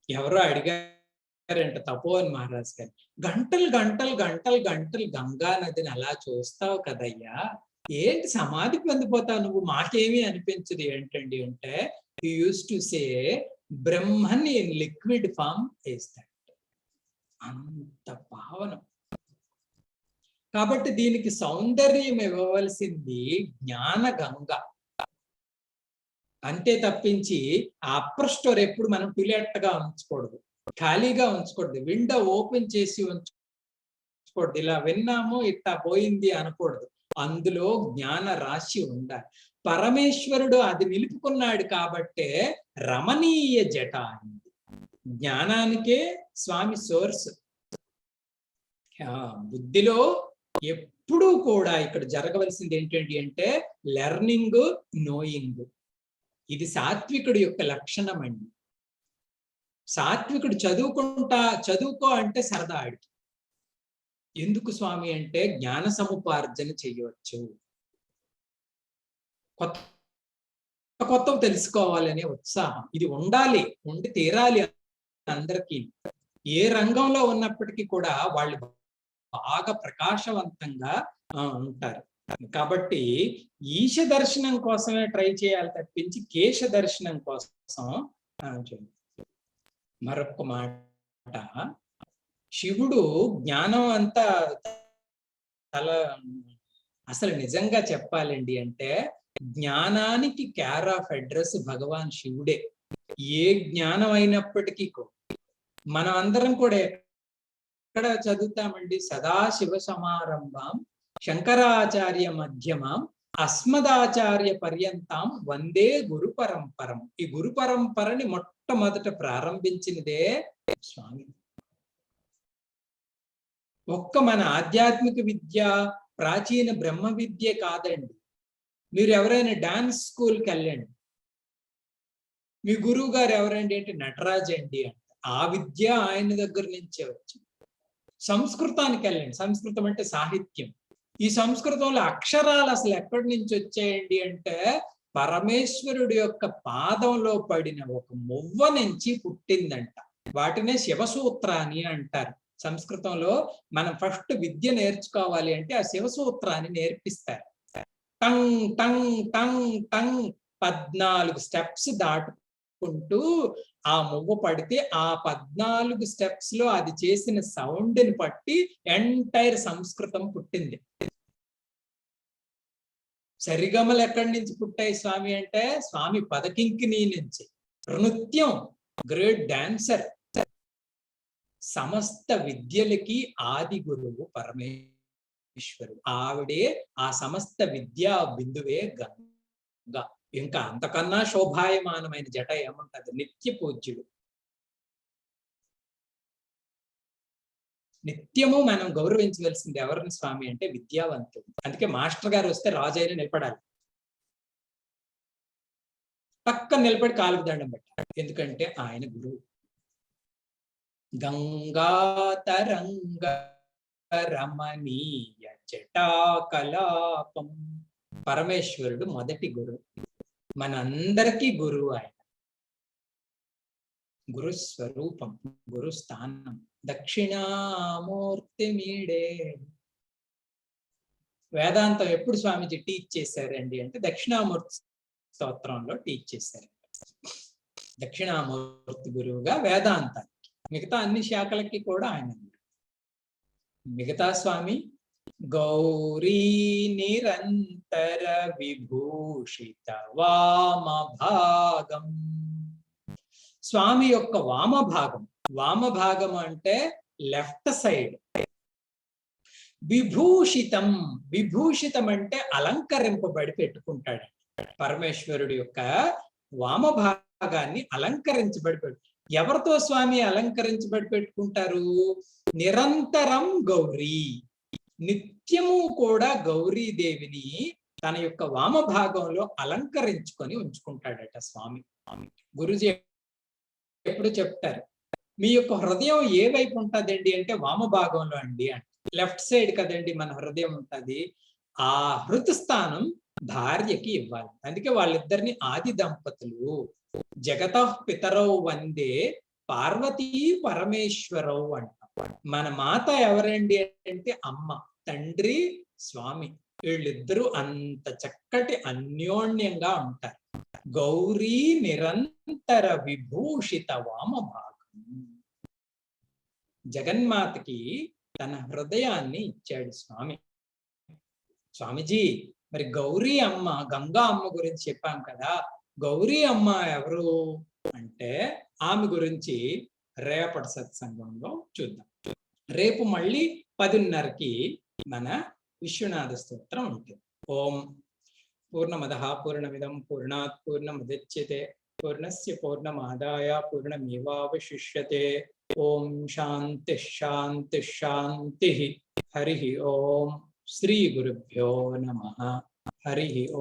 ఎవరో అడిగారంట తపోవన్ మహారాజ్ గారు, గంటలు గంటలు గంటలు గంటలు గంగా నదిని అలా చూస్తావు కదయ్యా, ఏంటి సమాధి పొందిపోతావు నువ్వు, మాకేమీ అనిపించదు ఏంటండి అంటే, you use to say Brahman in liquid form is that. అంత భావన. కాబట్టి దీనికి సౌందర్యం ఇవ్వవలసింది జ్ఞాన గంగ, అంతే తప్పించి ఆ అప్పర్ స్టోర్ ఎప్పుడు మనం టులెట్గా ఉంచకూడదు, ఖాళీగా ఉంచకూడదు, విండో ఓపెన్ చేసి ఉంచకూడదు, ఇలా విన్నాము ఇట్లా పోయింది అనకూడదు. అందులో జ్ఞాన రాశి ఉండాలి. పరమేశ్వరుడు అది నిలుపుకున్నాడు కాబట్టే రమణీయ జట అయింది. జ్ఞానానికే స్వామి సోర్స్. బుద్ధిలో ఎప్పుడూ కూడా ఇక్కడ జరగవలసింది ఏంటండి అంటే లెర్నింగ్, నోయింగ్. ఇది సాత్వికుడి యొక్క లక్షణం అండి. సాత్వికుడు చదువుకో అంటే సరదా ఆడికి. ఎందుకు స్వామి అంటే జ్ఞాన సముపార్జన చేయవచ్చు, కొత్తవి తెలుసుకోవాలనే ఉత్సాహం ఇది ఉండాలి, ఉండి తీరాలి అందరికీ. ఏ రంగంలో ఉన్నప్పటికీ కూడా వాళ్ళు బాగా ప్రకాశవంతంగా ఉంటారు. కాబట్టి ఈశ దర్శనం కోసమే ట్రై చేయాలి తప్పించి కేశ దర్శనం కోసం. మరొక మాట, శివుడు జ్ఞానం అంతా అసలు నిజంగా చెప్పాలండి అంటే జ్ఞానానికి కేర్ ఆఫ్ అడ్రస్ భగవాన్ శివుడే. ఏ జ్ఞానం అయినప్పటికీ మనం అందరం కూడా ఎక్కడ చదువుతామండి, సదాశివ సమారంభం శంకరాచార్య మధ్యమం అస్మదాచార్య పర్యంతం వందే గురు పరంపరం. ఈ గురు పరంపరని మొట్టమొదట ప్రారంభించినదే స్వామి. ఒక్క మన ఆధ్యాత్మిక విద్య, ప్రాచీన బ్రహ్మ విద్య కాదండి. మీరు ఎవరైనా డాన్స్ స్కూల్కి వెళ్ళండి, మీ గురువు గారు ఎవరండి అంటే నటరాజ్ అండి అంట. ఆ విద్య ఆయన దగ్గర నుంచే వచ్చింది. సంస్కృతానికి వెళ్ళండి, సంస్కృతం అంటే సాహిత్యం. ఈ సంస్కృతంలో అక్షరాలు అసలు ఎక్కడి నుంచి వచ్చాయండి అంటే పరమేశ్వరుడి యొక్క పాదంలో పడిన ఒక మువ్వ నుంచి పుట్టిందంట. వాటినే శివసూత్రాన్ని అంటారు. సంస్కృతంలో మనం ఫస్ట్ విద్య నేర్చుకోవాలి అంటే ఆ శివసూత్రాన్ని నేర్పిస్తారు. Tongue tongue tongue tongue 14 steps దాటుకుంటూ ఆ మువ్వ పడితే ఆ 14 స్టెప్స్ లో అది చేసిన సౌండ్ ని బట్టి ఎంటైర్ సంస్కృతం పుట్టింది. సరిగమలు ఎక్కడి నుంచి పుట్టాయి స్వామి అంటే స్వామి పదకింకిని నుంచి. నృత్యం, గ్రేట్ డాన్సర్. సమస్త విద్యలకి ఆది గురువు పరమేశ్వరుడు. ఆవిడే ఆ సమస్త విద్యా బిందువే గంగ. ఇంకా అంతకన్నా శోభాయమానమైన జట ఏముంటది? నిత్య పూజ్యుడు. నిత్యము మనం గౌరవించవలసింది ఎవరిని స్వామి అంటే విద్యావంతుడు. అందుకే మాస్టర్ గారు వస్తే రాజు అయినా నిలబడాలి, పక్కన నిలబడి కాలుకు దండం పెట్టాలి, ఎందుకంటే ఆయన గురువు. గంగాతరంగ రమణీయ జటాకలాపం. పరమేశ్వరుడు మొదటి గురువు, మనందరికీ గురువు ఆయన. గురు స్వరూపం, గురు స్థానం. దక్షిణామూర్తి మీడే. వేదాంతం ఎప్పుడు స్వామిజీ టీచ్ చేశారండి అంటే దక్షిణామూర్తి స్తోత్రంలో టీచ్ చేశారు. దక్షిణామూర్తి గురువుగా వేదాంతానికి, మిగతా అన్ని శాఖలకి కూడా ఆయన. మిగతా స్వామి గౌరీ నిరంతర విభూషిత వామభాగం. స్వామి యొక్క వామభాగం. వామభాగం అంటే లెఫ్ట్ సైడ్. విభూషితం, విభూషితం అంటే అలంకరింపబడి పెట్టుకుంటాడు. పరమేశ్వరుడు యొక్క వామభాగాన్ని అలంకరించబడి ఎవరితో స్వామి అలంకరించబడి పెట్టుకుంటారు? నిరంతరం గౌరీ. నిత్యము కూడా గౌరీదేవిని తన యొక్క వామభాగంలో అలంకరించుకొని ఉంచుకుంటాడట స్వామి. గురుజీ ఎప్పుడు చెప్తారు, మీ యొక్క హృదయం ఏ వైపు ఉంటుందండి అంటే వామభాగంలో అండి అంటే. లెఫ్ట్ సైడ్ కదండి మన హృదయం ఉంటుంది. ఆ హృతస్థానం భార్యకి ఇవ్వాలి. అందుకే వాళ్ళిద్దరిని ఆది దంపతులు. జగతః పితరౌ వందే పార్వతీ పరమేశ్వరౌ అంట. మన మాత ఎవరండి అంటే అమ్మ, తండ్రి స్వామి. వీళ్ళిద్దరూ అంత చక్కటి అన్యోన్యంగా ఉంటారు. గౌరీ నిరంతర విభూషిత వామభాగం. జగన్మాతకి తన హృదయాన్ని ఇచ్చాడు స్వామి. స్వామిజీ, మరి గౌరీ అమ్మ, గంగా అమ్మ గురించి చెప్పాం కదా, గౌరీ అమ్మ ఎవరు అంటే ఆమె గురించి రేపటి సత్సంగంలో చూద్దాం. రేపు మళ్ళీ 10:30కి మన విశ్వనాథ స్తోత్రం ఉంటుంది. ఓం పూర్ణమదః పూర్ణమిదం పూర్ణాత్ పూర్ణముదచ్యతే పూర్ణస్య పూర్ణమాదాయ పూర్ణమేవావశిష్యతే. ఓం శాంతి శాంతి శాంతి. హరి ఓం. శ్రీ గురుభ్యో నమః. హరి ఓం.